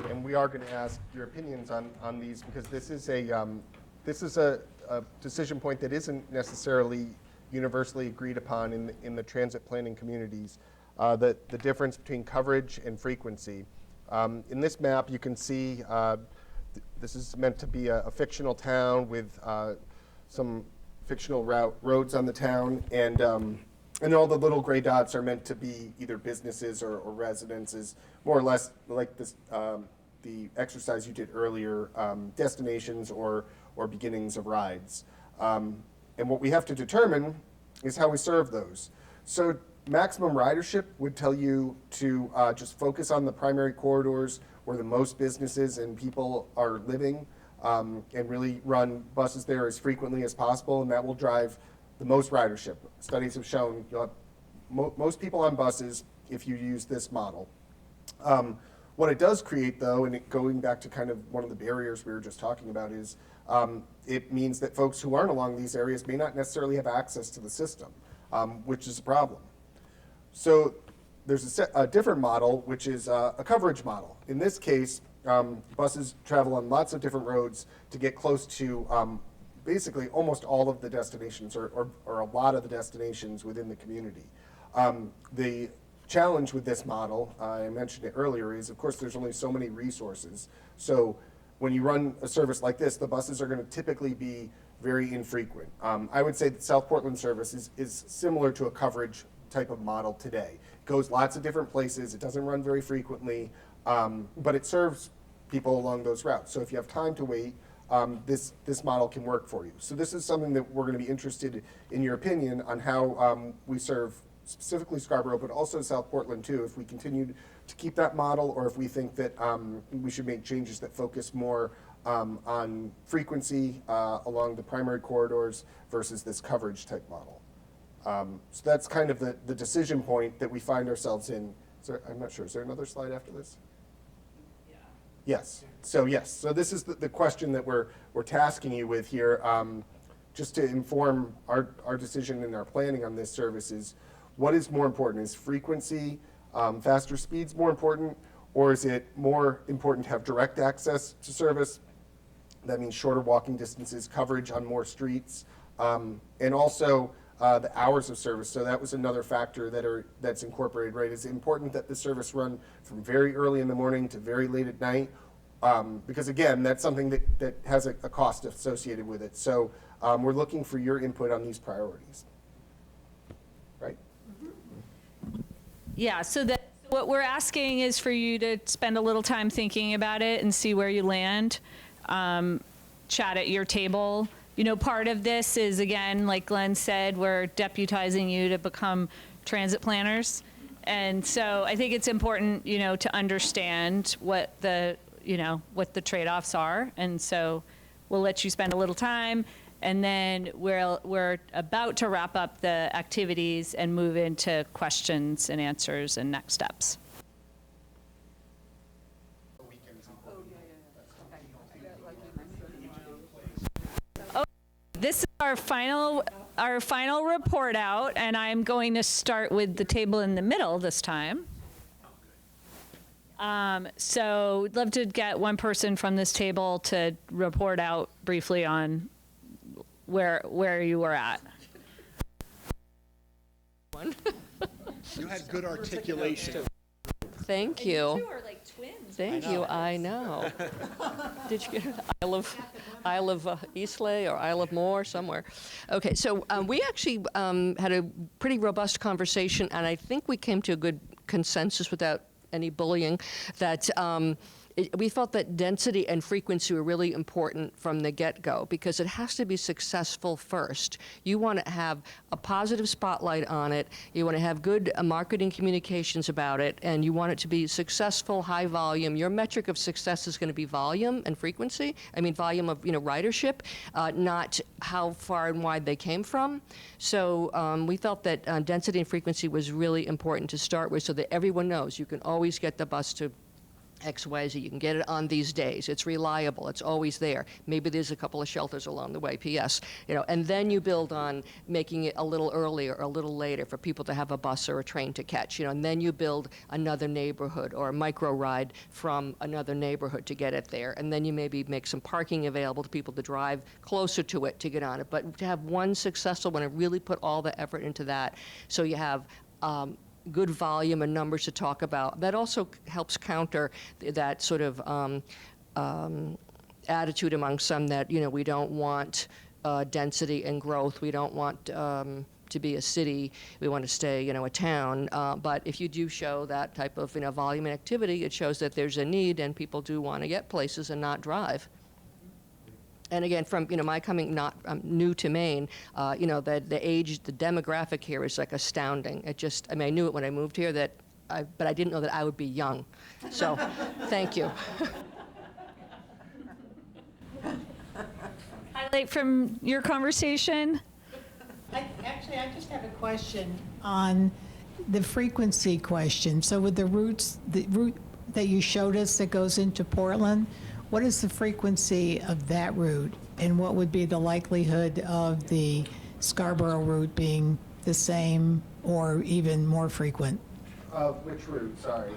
and we are going to ask your opinions on these, because this is a decision point that isn't necessarily universally agreed upon in the transit planning communities. The difference between coverage and frequency. In this map, you can see this is meant to be a fictional town with some fictional roads on the town, and all the little gray dots are meant to be either businesses or residences, more or less like this, the exercise you did earlier, destinations or beginnings of rides. And what we have to determine is how we serve those. So maximum ridership would tell you to just focus on the primary corridors where the most businesses and people are living, and really run buses there as frequently as possible, and that will drive the most ridership. Studies have shown you'll have most people on buses if you use this model. What it does create, though, and going back to kind of one of the barriers we were just talking about, is it means that folks who aren't along these areas may not necessarily have access to the system, which is a problem. So there's a different model, which is a coverage model. In this case, buses travel on lots of different roads to get close to basically almost all of the destinations, or a lot of the destinations within the community. The challenge with this model, I mentioned it earlier, is of course there's only so many resources. So when you run a service like this, the buses are going to typically be very infrequent. I would say that South Portland service is similar to a coverage type of model today. It goes lots of different places. It doesn't run very frequently, but it serves people along those routes. So if you have time to wait, this model can work for you. So this is something that we're going to be interested in your opinion on how we serve specifically Scarborough, but also South Portland too, if we continue to keep that model, or if we think that we should make changes that focus more on frequency along the primary corridors versus this coverage type model. So that's kind of the decision point that we find ourselves in. I'm not sure, is there another slide after this? Yes. So yes. So this is the question that we're tasking you with here, just to inform our decision and our planning on this service is, what is more important? Is frequency, faster speeds more important, or is it more important to have direct access to service? That means shorter walking distances, coverage on more streets, and also the hours of service. So that was another factor that's incorporated, right? It's important that the service run from very early in the morning to very late at night, because again, that's something that has a cost associated with it. So we're looking for your input on these priorities, right? Yeah, so what we're asking is for you to spend a little time thinking about it and see where you land. Chat at your table. You know, part of this is, again, like Glenn said, we're deputizing you to become transit planners. And so I think it's important, you know, to understand what the trade-offs are. And so we'll let you spend a little time, and then we're about to wrap up the activities and move into questions and answers and next steps. This is our final report out, and I'm going to start with the table in the middle this time. So I'd love to get one person from this table to report out briefly on where you were at. You had good articulation. Thank you. You two are like twins. Thank you, I know. Did you get Isle of Eastleigh or Isle of Moore, somewhere? Okay, so we actually had a pretty robust conversation, and I think we came to a good consensus without any bullying, that we felt that density and frequency were really important from the get-go, because it has to be successful first. You want to have a positive spotlight on it, you want to have good marketing communications about it, and you want it to be successful, high volume. Your metric of success is going to be volume and frequency. I mean, volume of, ridership, not how far and wide they came from. So we felt that density and frequency was really important to start with, so that everyone knows you can always get the bus to XYZ. You can get it on these days. It's reliable. It's always there. Maybe there's a couple of shelters along the way, P.S. And then you build on making it a little earlier or a little later for people to have a bus or a train to catch, and then you build another neighborhood or a micro ride from another neighborhood to get it there. And then you maybe make some parking available to people to drive closer to it to get on it. But to have one successful one and really put all the effort into that, so you have good volume and numbers to talk about. That also helps counter that sort of attitude among some that, we don't want density and growth. We don't want to be a city. We want to stay, a town. But if you do show that type of, volume and activity, it shows that there's a need and people do want to get places and not drive. And again, from my coming new to Maine, the age, the demographic here is like astounding. I knew it when I moved here but I didn't know that I would be young. So, thank you. Highlight from your conversation? I just have a question on the frequency question. So with the route that you showed us that goes into Portland, what is the frequency of that route, and what would be the likelihood of the Scarborough route being the same or even more frequent? Of which route, sorry?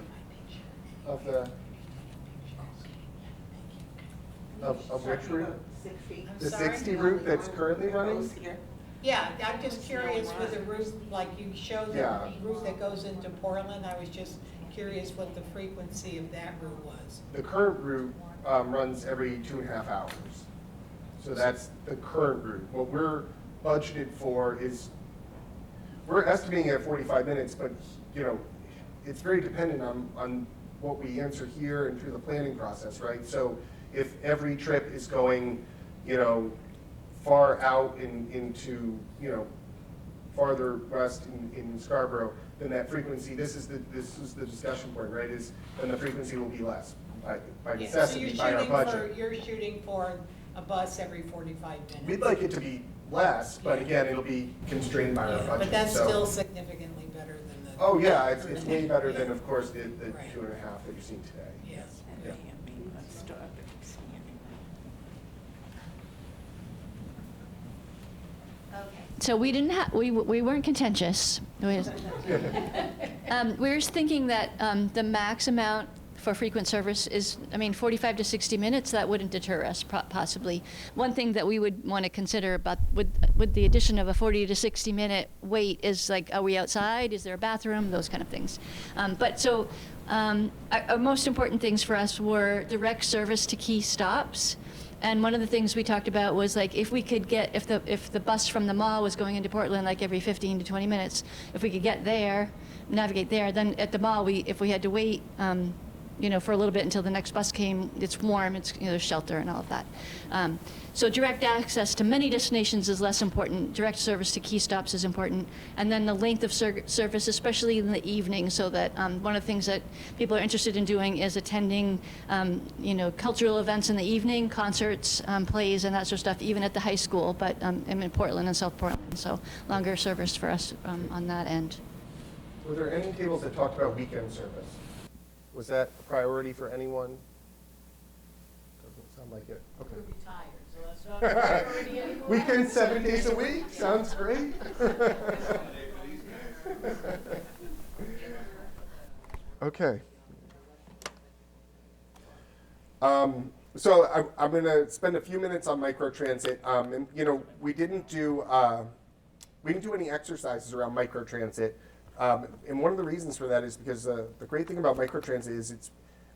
Of which route? The 60 route that's currently running? Yeah, I'm just curious with the route, like you showed the route that goes into Portland. I was just curious what the frequency of that route was. The current route runs every 2.5 hours. So that's the current route. What we're budgeted for is, we're estimating at 45 minutes, but it's very dependent on what we answer here and through the planning process, right? So if every trip is going, far out into, farther west in Scarborough, then that frequency, this is the discussion point, right? Then the frequency will be less by necessity, by our budget. You're shooting for a bus every 45 minutes. We'd like it to be less, but again, it'll be constrained by our budget. But that's still significantly better than the. Oh yeah, it's way better than, of course, the 2.5 that you're seeing today. Yes. Yeah. door. So we didn't have, we weren't contentious. We were thinking that the max amount for frequent service is, 45 to 60 minutes, that wouldn't deter us possibly. One thing that we would want to consider about with the addition of a 40 to 60 minute wait is like, are we outside? Is there a bathroom? Those kind of things. Our most important things for us were direct service to key stops. And one of the things we talked about was like if we could get, if the bus from the mall was going into Portland like every 15 to 20 minutes, if we could get there, navigate there, then at the mall, if we had to wait, for a little bit until the next bus came, it's warm, it's, there's shelter and all of that. So direct access to many destinations is less important. Direct service to key stops is important. And then the length of service, especially in the evening, so that one of the things that people are interested in doing is attending, cultural events in the evening, concerts, plays, and that sort of stuff, even at the high school, but I'm in Portland and South Portland, so longer service for us on that end. Were there any tables that talked about weekend service? Was that a priority for anyone? Doesn't sound like it. Okay. We're retired, so that's not a priority anymore. Weekend 7 days a week? Sounds great. Okay. So I'm going to spend a few minutes on microtransit. And we didn't do any exercises around microtransit. And one of the reasons for that is because the great thing about microtransit is it's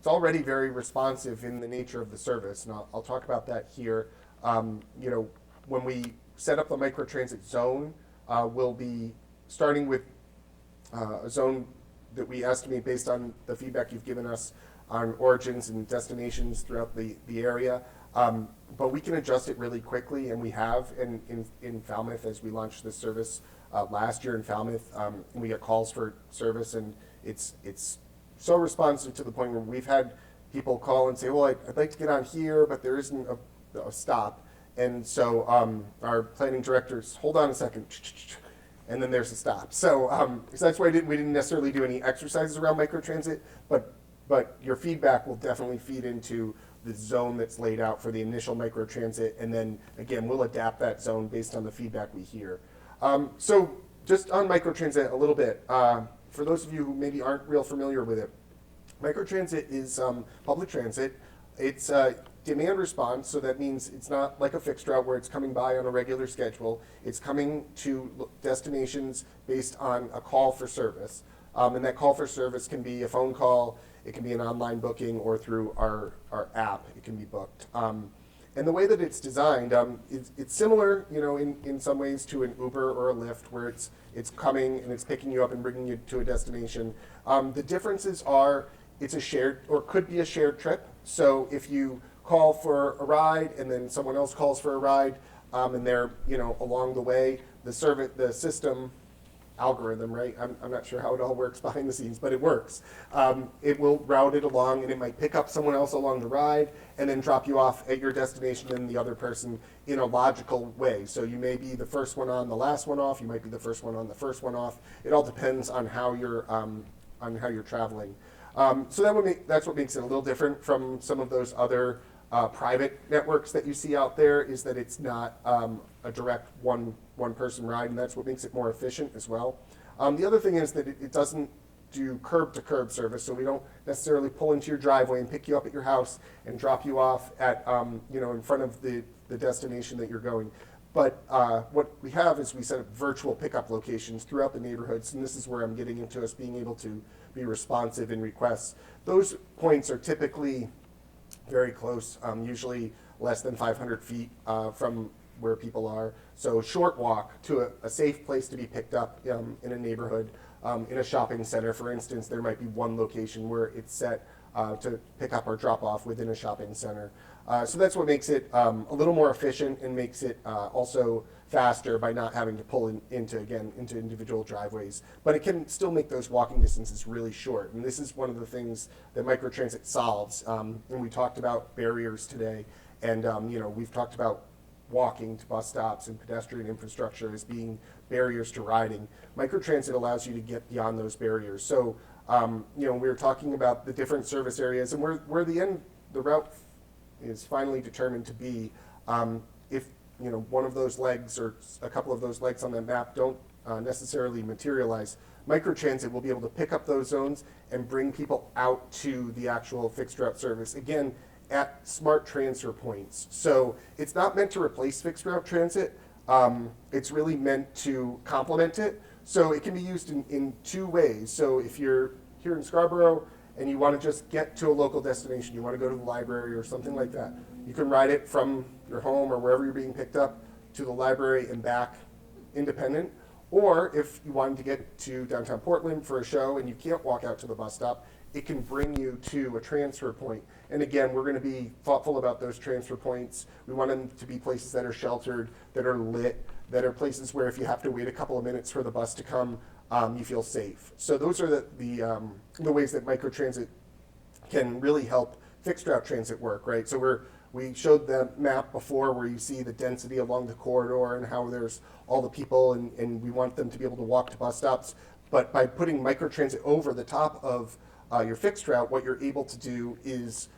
already very responsive in the nature of the service, and I'll talk about that here. When we set up the microtransit zone, we'll be starting with a zone that we estimate based on the feedback you've given us on origins and destinations throughout the area. But we can adjust it really quickly, and we have in Falmouth as we launched this service last year in Falmouth. We get calls for service, and it's so responsive to the point where we've had people call and say, well, I'd like to get on here, but there isn't a stop. And so our planning directors, hold on a second, and then there's a stop. So that's why we didn't necessarily do any exercises around microtransit, but your feedback will definitely feed into the zone that's laid out for the initial microtransit, and then again, we'll adapt that zone based on the feedback we hear. So just on microtransit a little bit, for those of you who maybe aren't real familiar with it, microtransit is public transit. It's demand response, so that means it's not like a fixed route where it's coming by on a regular schedule. It's coming to destinations based on a call for service. And that call for service can be a phone call, it can be an online booking, or through our app, it can be booked. And the way that it's designed, it's similar, in some ways to an Uber or a Lyft, where it's coming and it's picking you up and bringing you to a destination. The differences are it's a shared, or could be a shared trip. So if you call for a ride and then someone else calls for a ride, and they're along the way, the system algorithm, right? I'm not sure how it all works behind the scenes, but it works. It will route it along, and it might pick up someone else along the ride and then drop you off at your destination and the other person in a logical way. So you may be the first one on, the last one off. You might be the first one on, the first one off. It all depends on how you're traveling. So that's what makes it a little different from some of those other private networks that you see out there, is that it's not a direct one-person ride, and that's what makes it more efficient as well. The other thing is that it doesn't do curb-to-curb service, so we don't necessarily pull into your driveway and pick you up at your house and drop you off at in front of the destination that you're going. But what we have is we set up virtual pickup locations throughout the neighborhoods, and this is where I'm getting into us being able to be responsive in requests. Those points are typically very close, usually less than 500 feet from where people are. So short walk to a safe place to be picked up in a neighborhood. In a shopping center, for instance, there might be one location where it's set to pick up or drop off within a shopping center. So that's what makes it a little more efficient, and makes it also faster by not having to pull into individual driveways. But it can still make those walking distances really short. And this is one of the things that microtransit solves. And we talked about barriers today, and we've talked about walking to bus stops and pedestrian infrastructure as being barriers to riding. Microtransit allows you to get beyond those barriers. So we were talking about the different service areas, and where the route is finally determined to be, if one of those legs or a couple of those legs on the map don't necessarily materialize, microtransit will be able to pick up those zones and bring people out to the actual fixed route service, again, at smart transfer points. So it's not meant to replace fixed route transit. It's really meant to complement it. So it can be used in two ways. So if you're here in Scarborough and you want to just get to a local destination, you want to go to the library or something like that, you can ride it from your home or wherever you're being picked up to the library and back independent. Or if you wanted to get to downtown Portland for a show and you can't walk out to the bus stop, it can bring you to a transfer point. And again, we're going to be thoughtful about those transfer points. We want them to be places that are sheltered, that are lit, that are places where if you have to wait a couple of minutes for the bus to come, you feel safe. So those are the ways that microtransit can really help fixed route transit work, right? So we showed the map before where you see the density along the corridor and how there's all the people and we want them to be able to walk to bus stops. But by putting microtransit over the top of your fixed route, what you're able to do is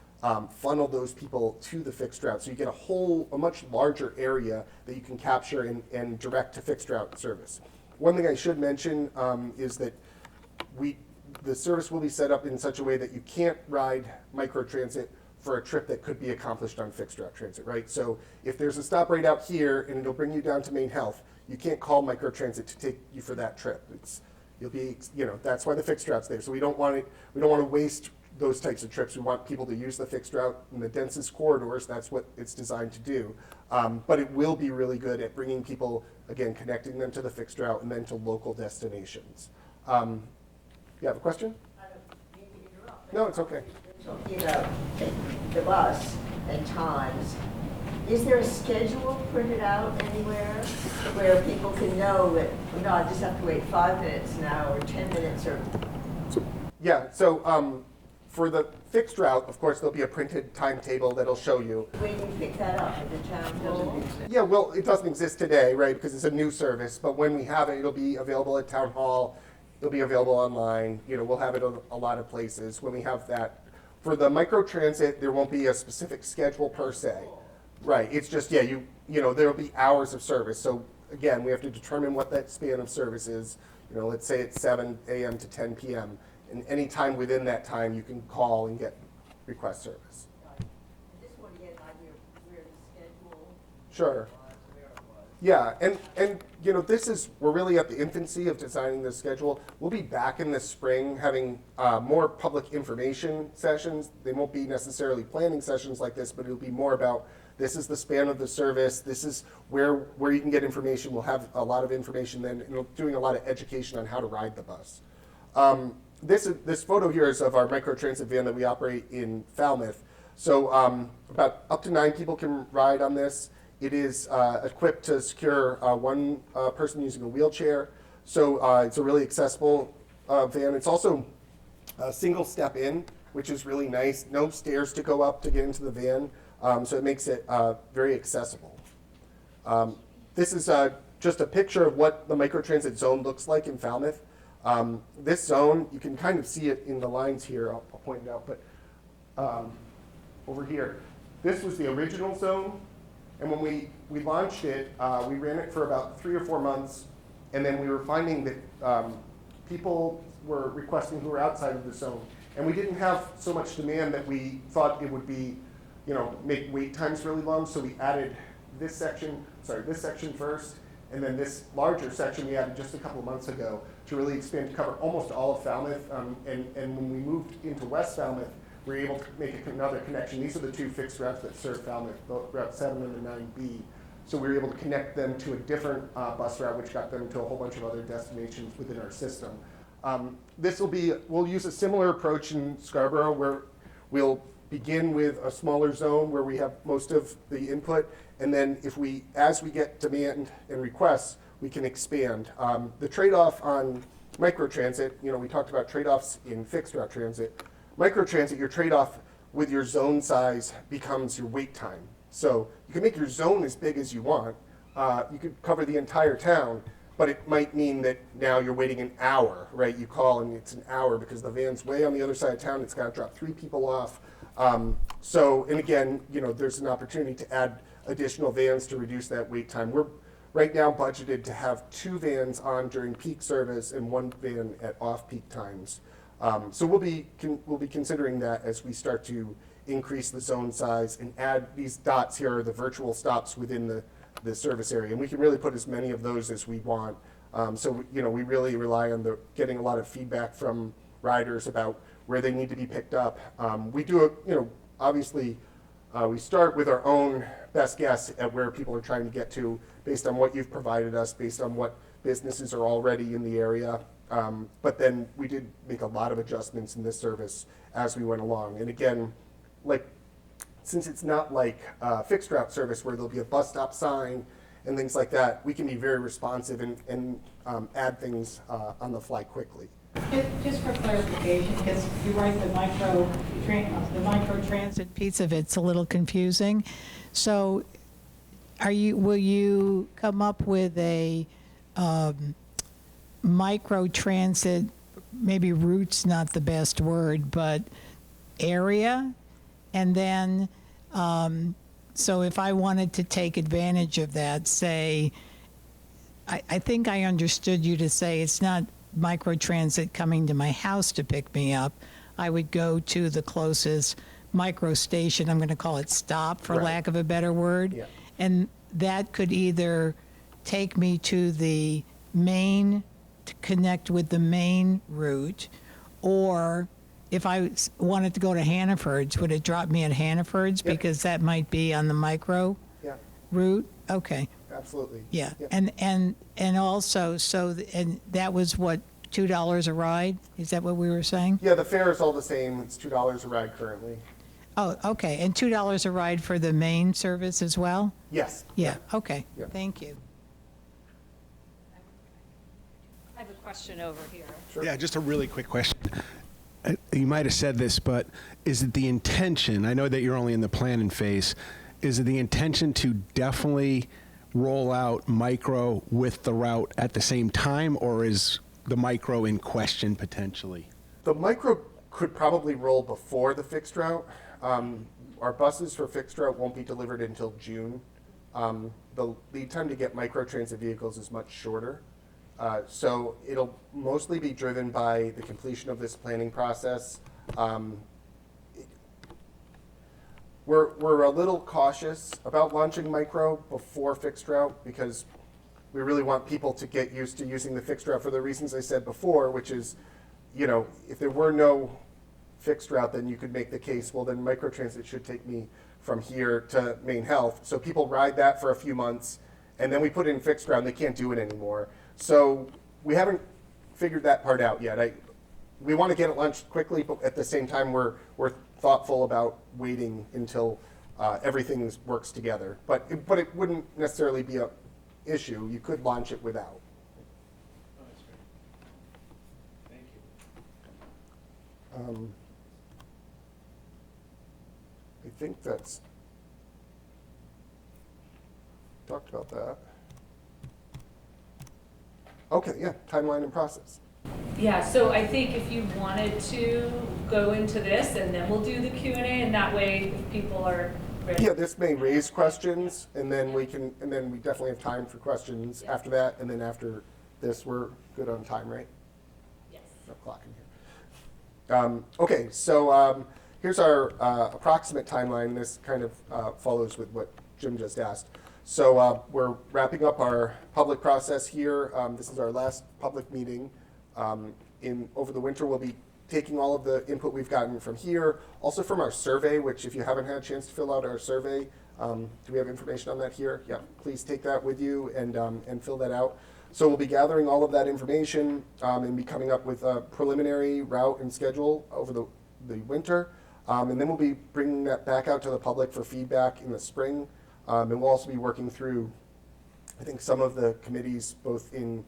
funnel those people to the fixed route. So you get a much larger area that you can capture and direct to fixed route service. One thing I should mention is that the service will be set up in such a way that you can't ride microtransit for a trip that could be accomplished on fixed route transit, right? So if there's a stop right out here and it'll bring you down to Main Health, you can't call microtransit to take you for that trip. You'll be, that's why the fixed route's there. So we don't want to waste those types of trips. We want people to use the fixed route in the densest corridors. That's what it's designed to do. But it will be really good at bringing people, again, connecting them to the fixed route and then to local destinations. You have a question? I don't mean to interrupt. No, it's okay. Talking about the bus and times, is there a schedule printed out anywhere where people can know that, no, I just have to wait 5 minutes now or 10 minutes or? Yeah, so for the fixed route, of course, there'll be a printed timetable that'll show you. Where do you pick that up at the town hall? Yeah, well, it doesn't exist today, right, because it's a new service, but when we have it, it'll be available at town hall, it'll be available online, we'll have it in a lot of places when we have that. For the microtransit, there won't be a specific schedule per se. Right, it's just, there'll be hours of service. So again, we have to determine what that span of service is. Let's say it's 7 a.m. to 10 p.m. And any time within that time, you can call and get request service. I just want to get an idea of where the schedule Sure. was, where it was. Yeah, and we're really at the infancy of designing the schedule. We'll be back in the spring having more public information sessions. They won't be necessarily planning sessions like this, but it'll be more about this is the span of the service, this is where you can get information. We'll have a lot of information then, and doing a lot of education on how to ride the bus. This photo here is of our microtransit van that we operate in Falmouth. So about up to 9 people can ride on this. It is equipped to secure one person using a wheelchair. So it's a really accessible van. It's also a single step in, which is really nice. No stairs to go up to get into the van. So it makes it very accessible. This is just a picture of what the microtransit zone looks like in Falmouth. This zone, you can kind of see it in the lines here. I'll point it out, but over here, this was the original zone. And when we launched it, we ran it for about 3 or 4 months, and then we were finding that people were requesting who were outside of the zone. And we didn't have so much demand that we thought it would be, make wait times really long, so we added this section first, and then this larger section we added just a couple of months ago to really expand to cover almost all of Falmouth. And when we moved into West Falmouth, we were able to make another connection. These are the 2 fixed routes that serve Falmouth, Route 7 and the 9B. So we were able to connect them to a different bus route, which got them to a whole bunch of other destinations within our system. We'll use a similar approach in Scarborough, where we'll begin with a smaller zone where we have most of the input, and then as we get demand and requests, we can expand. The trade-off on microtransit, we talked about trade-offs in fixed route transit. Microtransit, your trade-off with your zone size becomes your wait time. So you can make your zone as big as you want. You could cover the entire town, but it might mean that now you're waiting an hour, right? You call and it's an hour because the van's way on the other side of town. It's got to drop 3 people off. So, and again, you know, there's an opportunity to add additional vans to reduce that wait time. We're right now budgeted to have 2 vans on during peak service and 1 van at off-peak times. So we'll be considering that as we start to increase the zone size and add these dots here are the virtual stops within the service area, and we can really put as many of those as we want. So you know, we really rely on getting a lot of feedback from riders about where they need to be picked up. We do, you know, obviously we start with our own best guess at where people are trying to get to based on what you've provided us, based on what businesses are already in the area. But then we did make a lot of adjustments in this service as we went along. And again, like, since it's not like fixed route service where there'll be a bus stop sign and things like that, we can be very responsive and add things on the fly quickly. Just for clarification, because you're right, the micro transit piece of it's a little confusing. So will you come up with a micro transit, maybe route's not the best word, but area? And then, so if I wanted to take advantage of that, say, I think I understood you to say it's not microtransit coming to my house to pick me up. I would go to the closest micro station, I'm going to call it stop for lack of a better word. Yeah. And that could either take me to the main, to connect with the main route, or if I wanted to go to Hannaford's, would it drop me at Hannaford's? Yep. Because that might be on the micro Yeah, route? Okay. absolutely. Yeah, Yeah. and also, and that was what, $2 a ride? Is that what we were saying? Yeah, the fare is all the same. It's $2 a ride currently. Oh, okay, and $2 a ride for the main service as well? Yes. Yeah, okay, Yeah. thank you. I have a question over here. Sure. Yeah, just a really quick question. You might have said this, but is it the intention, I know that you're only in the planning phase, is it the intention to definitely roll out micro with the route at the same time, or is the micro in question potentially? The micro could probably roll before the fixed route. Our buses for fixed route won't be delivered until June. The lead time to get micro transit vehicles is much shorter. So it'll mostly be driven by the completion of this planning process. We're a little cautious about launching micro before fixed route because we really want people to get used to using the fixed route for the reasons I said before, which is, you know, if there were no fixed route, then you could make the case, well, then microtransit should take me from here to Maine Health. So people ride that for a few months, and then we put in fixed route, and they can't do it anymore. So we haven't figured that part out yet. We want to get it launched quickly, but at the same time, we're thoughtful about waiting until everything works together. But it wouldn't necessarily be an issue. You could launch it without. Oh, that's great. Thank you. I think that's talked about that. Okay, yeah, timeline and process. Yeah, so I think if you wanted to go into this, and then we'll do the Q&A, and that way, if people are ready. Yeah, this may raise questions, and then we definitely have time for questions after that, and then after this, we're good on time, right? Yes. No clock in here. Okay, so here's our approximate timeline. This kind of follows with what Jim just asked. So we're wrapping up our public process here. This is our last public meeting. Over the winter, we'll be taking all of the input we've gotten from here, also from our survey, which if you haven't had a chance to fill out our survey, do we have information on that here? Yeah, please take that with you and fill that out. So we'll be gathering all of that information and be coming up with a preliminary route and schedule over the winter. And then we'll be bringing that back out to the public for feedback in the spring. And we'll also be working through, I think, some of the committees, both in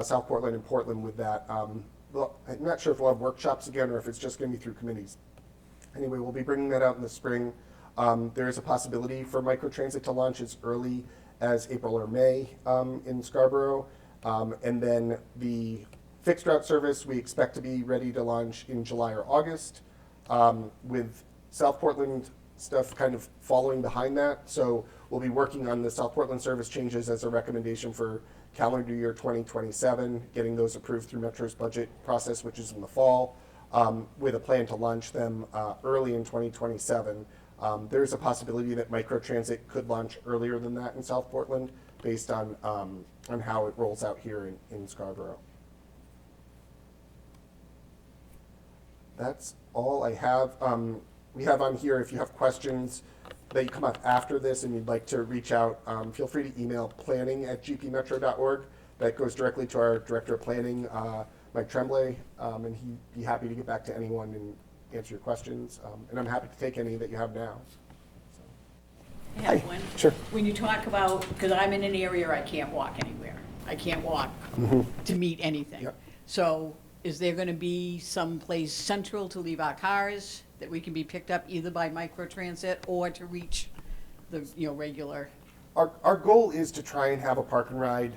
South Portland and Portland with that. Well, I'm not sure if we'll have workshops again or if it's just going to be through committees. Anyway, we'll be bringing that out in the spring. There is a possibility for microtransit to launch as early as April or May in Scarborough. And then the fixed route service we expect to be ready to launch in July or August, with South Portland stuff kind of following behind that. So we'll be working on the South Portland service changes as a recommendation for calendar year 2027, getting those approved through Metro's budget process, which is in the fall, with a plan to launch them early in 2027. There's a possibility that microtransit could launch earlier than that in South Portland based on how it rolls out here in Scarborough. That's all I have. We have on here, if you have questions that you come up after this and you'd like to reach out, feel free to email planning@gpmetro.org. That goes directly to our Director of Planning, Mike Tremblay, and he'd be happy to get back to anyone and answer your questions. And I'm happy to take any that you have now. I have Hi. one. Sure. When you talk about, because I'm in an area I can't walk anywhere. I can't walk to meet anything. Yep. So is there going to be some place central to leave our cars that we can be picked up either by microtransit or to reach the, regular? Our goal is to try and have a park and ride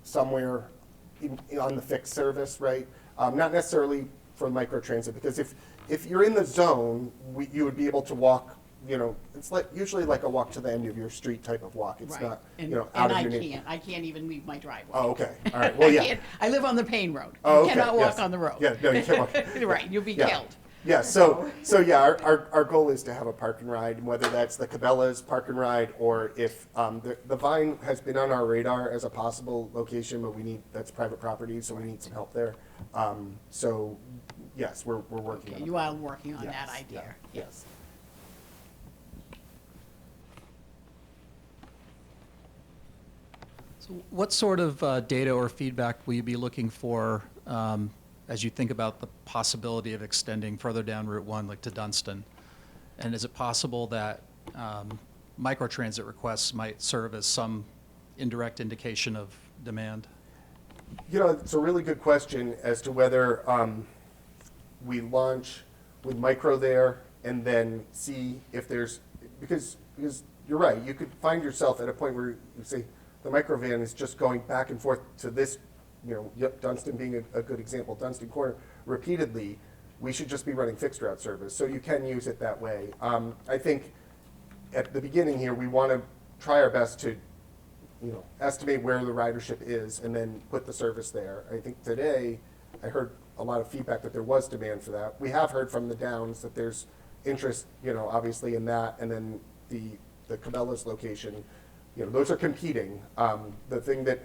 somewhere on the fixed service, right? Not necessarily for microtransit, because if you're in the zone, you would be able to walk. It's usually like a walk to the end of your street type of walk. It's Right. not, And, out and of your I can't even leave my driveway. Oh, okay. All right. Well, yeah. I live on the Payne Road. Oh, You okay. cannot walk Yes. on the road. Yeah, no, you can't walk. Right, you'll be Yeah. killed. Yeah, so yeah, our goal is to have a park and ride, whether that's the Cabela's park and ride, or if the Vine has been on our radar as a possible location, but that's private property, so we need some help there. So yes, we're working on it. You are working on Yes, that idea. yeah, yes. So what sort of data or feedback will you be looking for as you think about the possibility of extending further down Route 1, like to Dunstan? And is it possible that microtransit requests might serve as some indirect indication of demand? It's a really good question as to whether we launch with micro there and then see if there's, because you're right, you could find yourself at a point where you say the micro van is just going back and forth to this, Dunstan being a good example, Dunstan Corner, repeatedly. We should just be running fixed route service, so you can use it that way. I think at the beginning here, we want to try our best to estimate where the ridership is and then put the service there. I think today, I heard a lot of feedback that there was demand for that. We have heard from the Downs that there's interest, obviously in that, and then the Cabela's location, those are competing. The thing that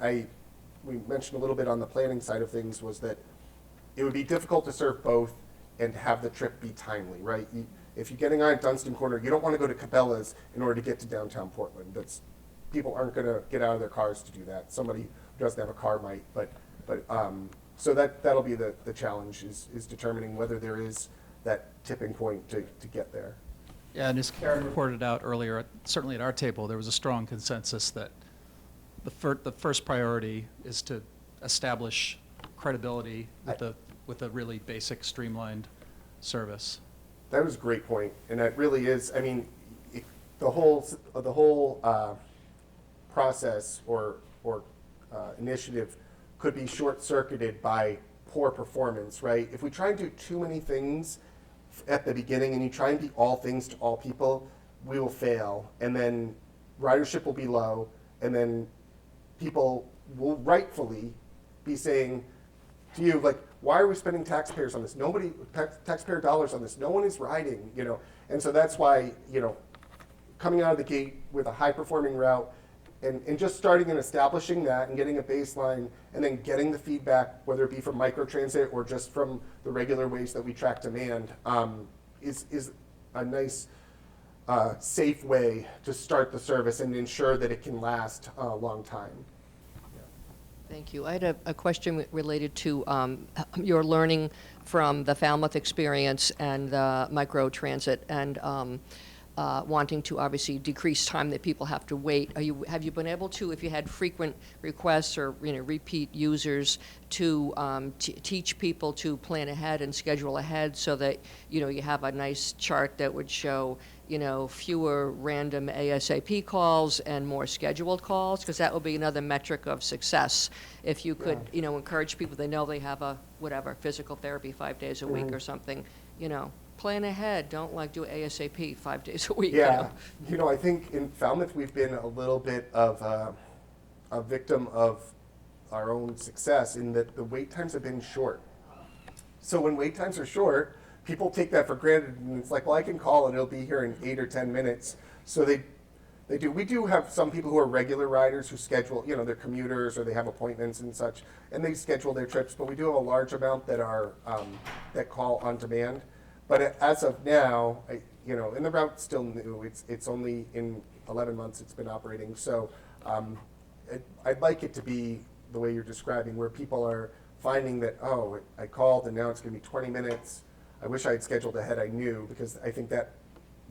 we mentioned a little bit on the planning side of things was that it would be difficult to serve both and have the trip be timely, right? If you're getting on at Dunstan Corner, you don't want to go to Cabela's in order to get to downtown Portland. People aren't going to get out of their cars to do that. Somebody who doesn't have a car might, so that'll be the challenge is determining whether there is that tipping point to get there. Yeah, and as Karen reported out earlier, certainly at our table, there was a strong consensus that the first priority is to establish credibility with a really basic, streamlined service. That was a great point, and that really is. I mean, the whole process or initiative could be short-circuited by poor performance, right? If we try and do too many things at the beginning and you try and be all things to all people, we will fail, and then ridership will be low, and then people will rightfully be saying to you, like, why are we spending taxpayers on this? Taxpayer dollars on this. No one is riding, And so that's why, coming out of the gate with a high-performing route and just starting and establishing that and getting a baseline and then getting the feedback, whether it be from microtransit or just from the regular ways that we track demand, is a nice, safe way to start the service and ensure that it can last a long time. Thank you. I had a question related to your learning from the Falmouth experience and the microtransit and wanting to obviously decrease time that people have to wait. Have you been able to, if you had frequent requests or repeat users, to teach people to plan ahead and schedule ahead so that you have a nice chart that would show fewer random ASAP calls and more scheduled calls? Because that would be another metric of success. If you could, encourage people, they know they have a physical therapy 5 days a week or something, plan ahead. Don't like do ASAP 5 days a week. Yeah, I think in Falmouth we've been a little bit of a victim of our own success in that the wait times have been short. So when wait times are short, people take that for granted, and it's like, well, I can call and it'll be here in 8 or 10 minutes. So they do. We do have some people who are regular riders who schedule, they're commuters or they have appointments and such, and they schedule their trips. But we do have a large amount that are that call on demand. But as of now, and the route's still new. It's only in 11 months it's been operating. So I'd like it to be the way you're describing, where people are finding that, oh, I called and now it's going to be 20 minutes. I wish I had scheduled ahead. I knew, because I think that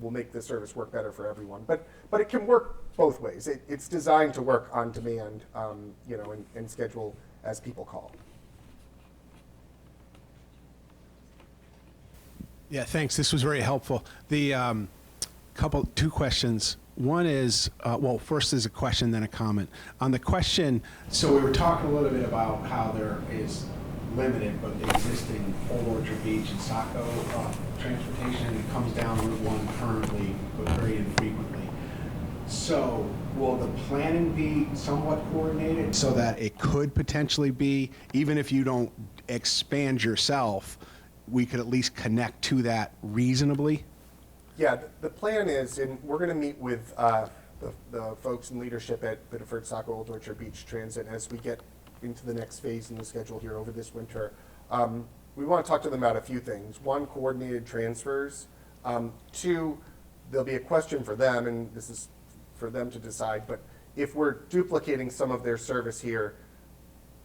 will make the service work better for everyone. But it can work both ways. It's designed to work on demand, and schedule as people call. Yeah, thanks. This was very helpful. The two questions. One is, first is a question, then a comment. On the question, so we were talking a little bit about how there is limited but existing Old Orchard Beach and Saco transportation, and it comes down Route 1 currently, but very infrequently. So will the planning be somewhat coordinated so that it could potentially be, even if you don't expand yourself, we could at least connect to that reasonably? Yeah, the plan is, and we're going to meet with the folks in leadership at Biddeford, Saco, Old Orchard Beach Transit as we get into the next phase in the schedule here over this winter. We want to talk to them about a few things. One, coordinated transfers. Two, there'll be a question for them, and this is for them to decide, but if we're duplicating some of their service here,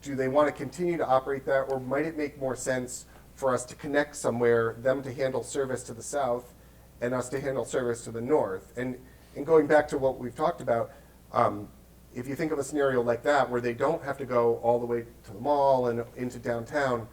do they want to continue to operate that, or might it make more sense for us to connect somewhere, them to handle service to the south, and us to handle service to the north? And going back to what we've talked about, if you think of a scenario like that where they don't have to go all the way to the mall and into downtown,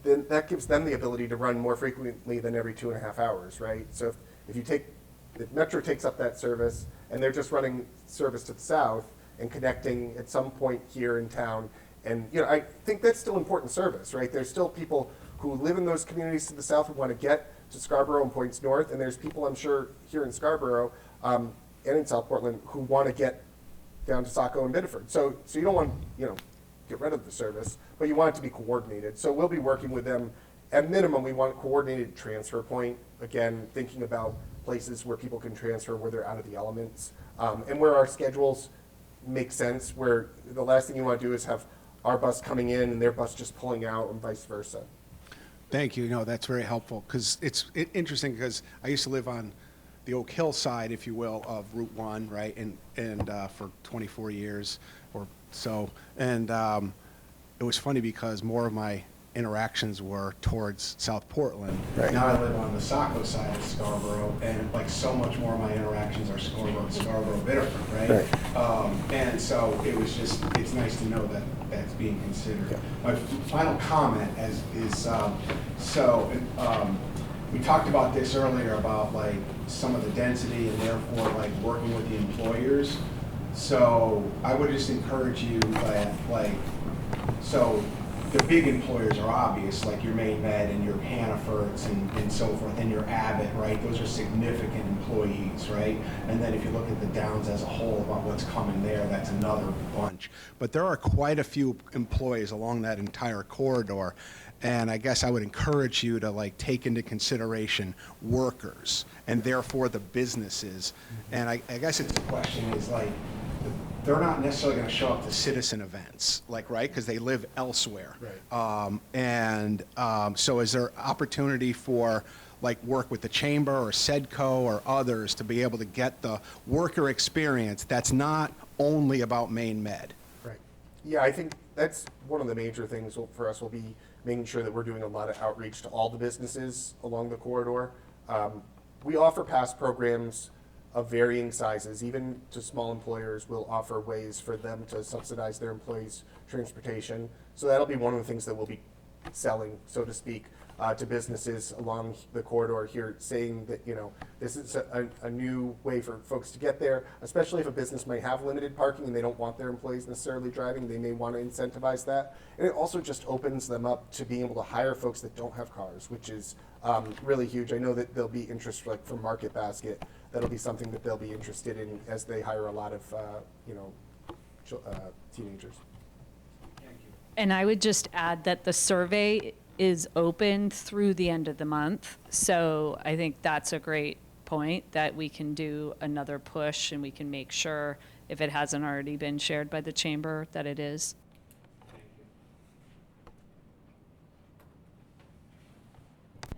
then that gives them the ability to run more frequently than every 2.5 hours, right? So if Metro takes up that service and they're just running service to the south and connecting at some point here in town, and I think that's still important service, right? There's still people who live in those communities to the south who want to get to Scarborough and points north, and there's people, I'm sure, here in Scarborough and in South Portland who want to get down to Saco and Biddeford. So you don't want get rid of the service, but you want it to be coordinated. So we'll be working with them. At minimum, we want a coordinated transfer point. Again, thinking about places where people can transfer where they're out of the elements, and where our schedules make sense, where the last thing you want to do is have our bus coming in and their bus just pulling out, and vice versa. Thank you. No, that's very helpful, because it's interesting, because I used to live on the Oak Hill side, if you will, of Route 1, right, and for 24 years or so. And it was funny because more of my interactions were towards South Portland. Right. Now I live on the Saco side of Scarborough, and like so much more of my interactions are Scarborough Biddeford, right? And so it's nice to know that that's being considered. Yeah. My final comment is we talked about this earlier about like some of the density and therefore like working with the employers. So I would just encourage you that so the big employers are obvious, like your Maine Med and your Hannaford's and so forth, and your Abbott, right? Those are significant employees, right? And then if you look at the Downs as a whole about what's coming there, that's another bunch. But there are quite a few employees along that entire corridor, and I guess I would encourage you to like take into consideration workers and therefore the businesses. And I guess it's the question is like, they're not necessarily going to show up to citizen events, like, right, because they live elsewhere. Right. So is there opportunity for like work with the chamber or SEDCO or others to be able to get the worker experience that's not only about Maine Med? Right. Yeah, I think that's one of the major things for us will be making sure that we're doing a lot of outreach to all the businesses along the corridor. We offer pass programs of varying sizes, even to small employers. We'll offer ways for them to subsidize their employees' transportation. So that'll be one of the things that we'll be selling, so to speak, to businesses along the corridor here, saying that, you know, this is a new way for folks to get there, especially if a business might have limited parking and they don't want their employees necessarily driving. They may want to incentivize that. And it also just opens them up to being able to hire folks that don't have cars, which is really huge. I know that there'll be interest, like from Market Basket, that'll be something that they'll be interested in as they hire a lot of, you know, teenagers. And I would just add that the survey is open through the end of the month. So I think that's a great point, that we can do another push and we can make sure, if it hasn't already been shared by the chamber, that it is.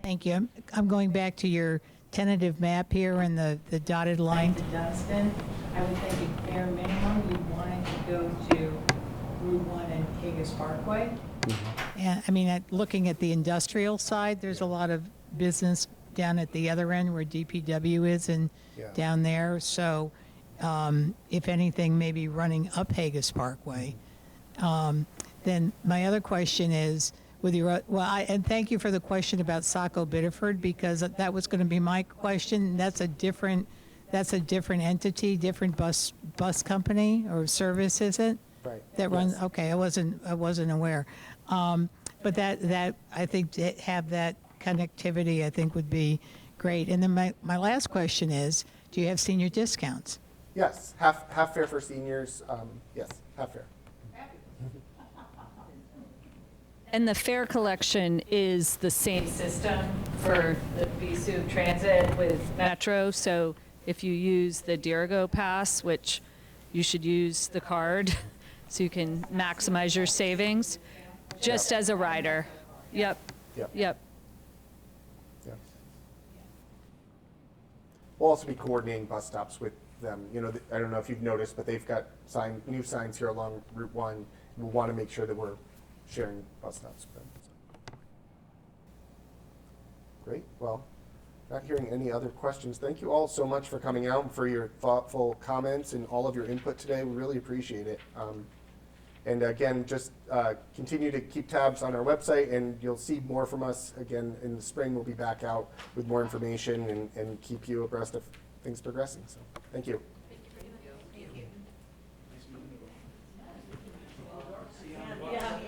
Thank you. I'm going back to your tentative map here and the dotted line to Dunstan. I would think at bare minimum, you wanted to go to Route 1 and Haggis Parkway. And I mean, looking at the industrial side, there's a lot of business down at the other end where DPW is and down there. So if anything, maybe running up Haggis Parkway. Then my other question is, with your, and thank you for the question about Saco Biddeford, because that was going to be my question. That's a different entity, different bus company or service, is it? Right. That runs. Yes. Okay, I wasn't aware. But that I think to have that connectivity, I think would be great. And then my last question is, do you have senior discounts? Yes, half fare for seniors. Yes, half fare. And the fare collection is the same system for the BSU Transit with Metro. So if you use the Dirigo Pass, which you should use the card so you can maximize your savings, just as a rider. Yep. We'll also be coordinating bus stops with them. You know, I don't know if you've noticed, but they've got new signs here along Route 1. We'll want to make sure that we're sharing bus stops with them. So. Great. Well, not hearing any other questions. Thank you all so much for coming out and for your thoughtful comments and all of your input today. We really appreciate it. And again, just continue to keep tabs on our website, and you'll see more from us. Again, in the spring, we'll be back out with more information and keep you abreast of things progressing. So thank you. Yeah.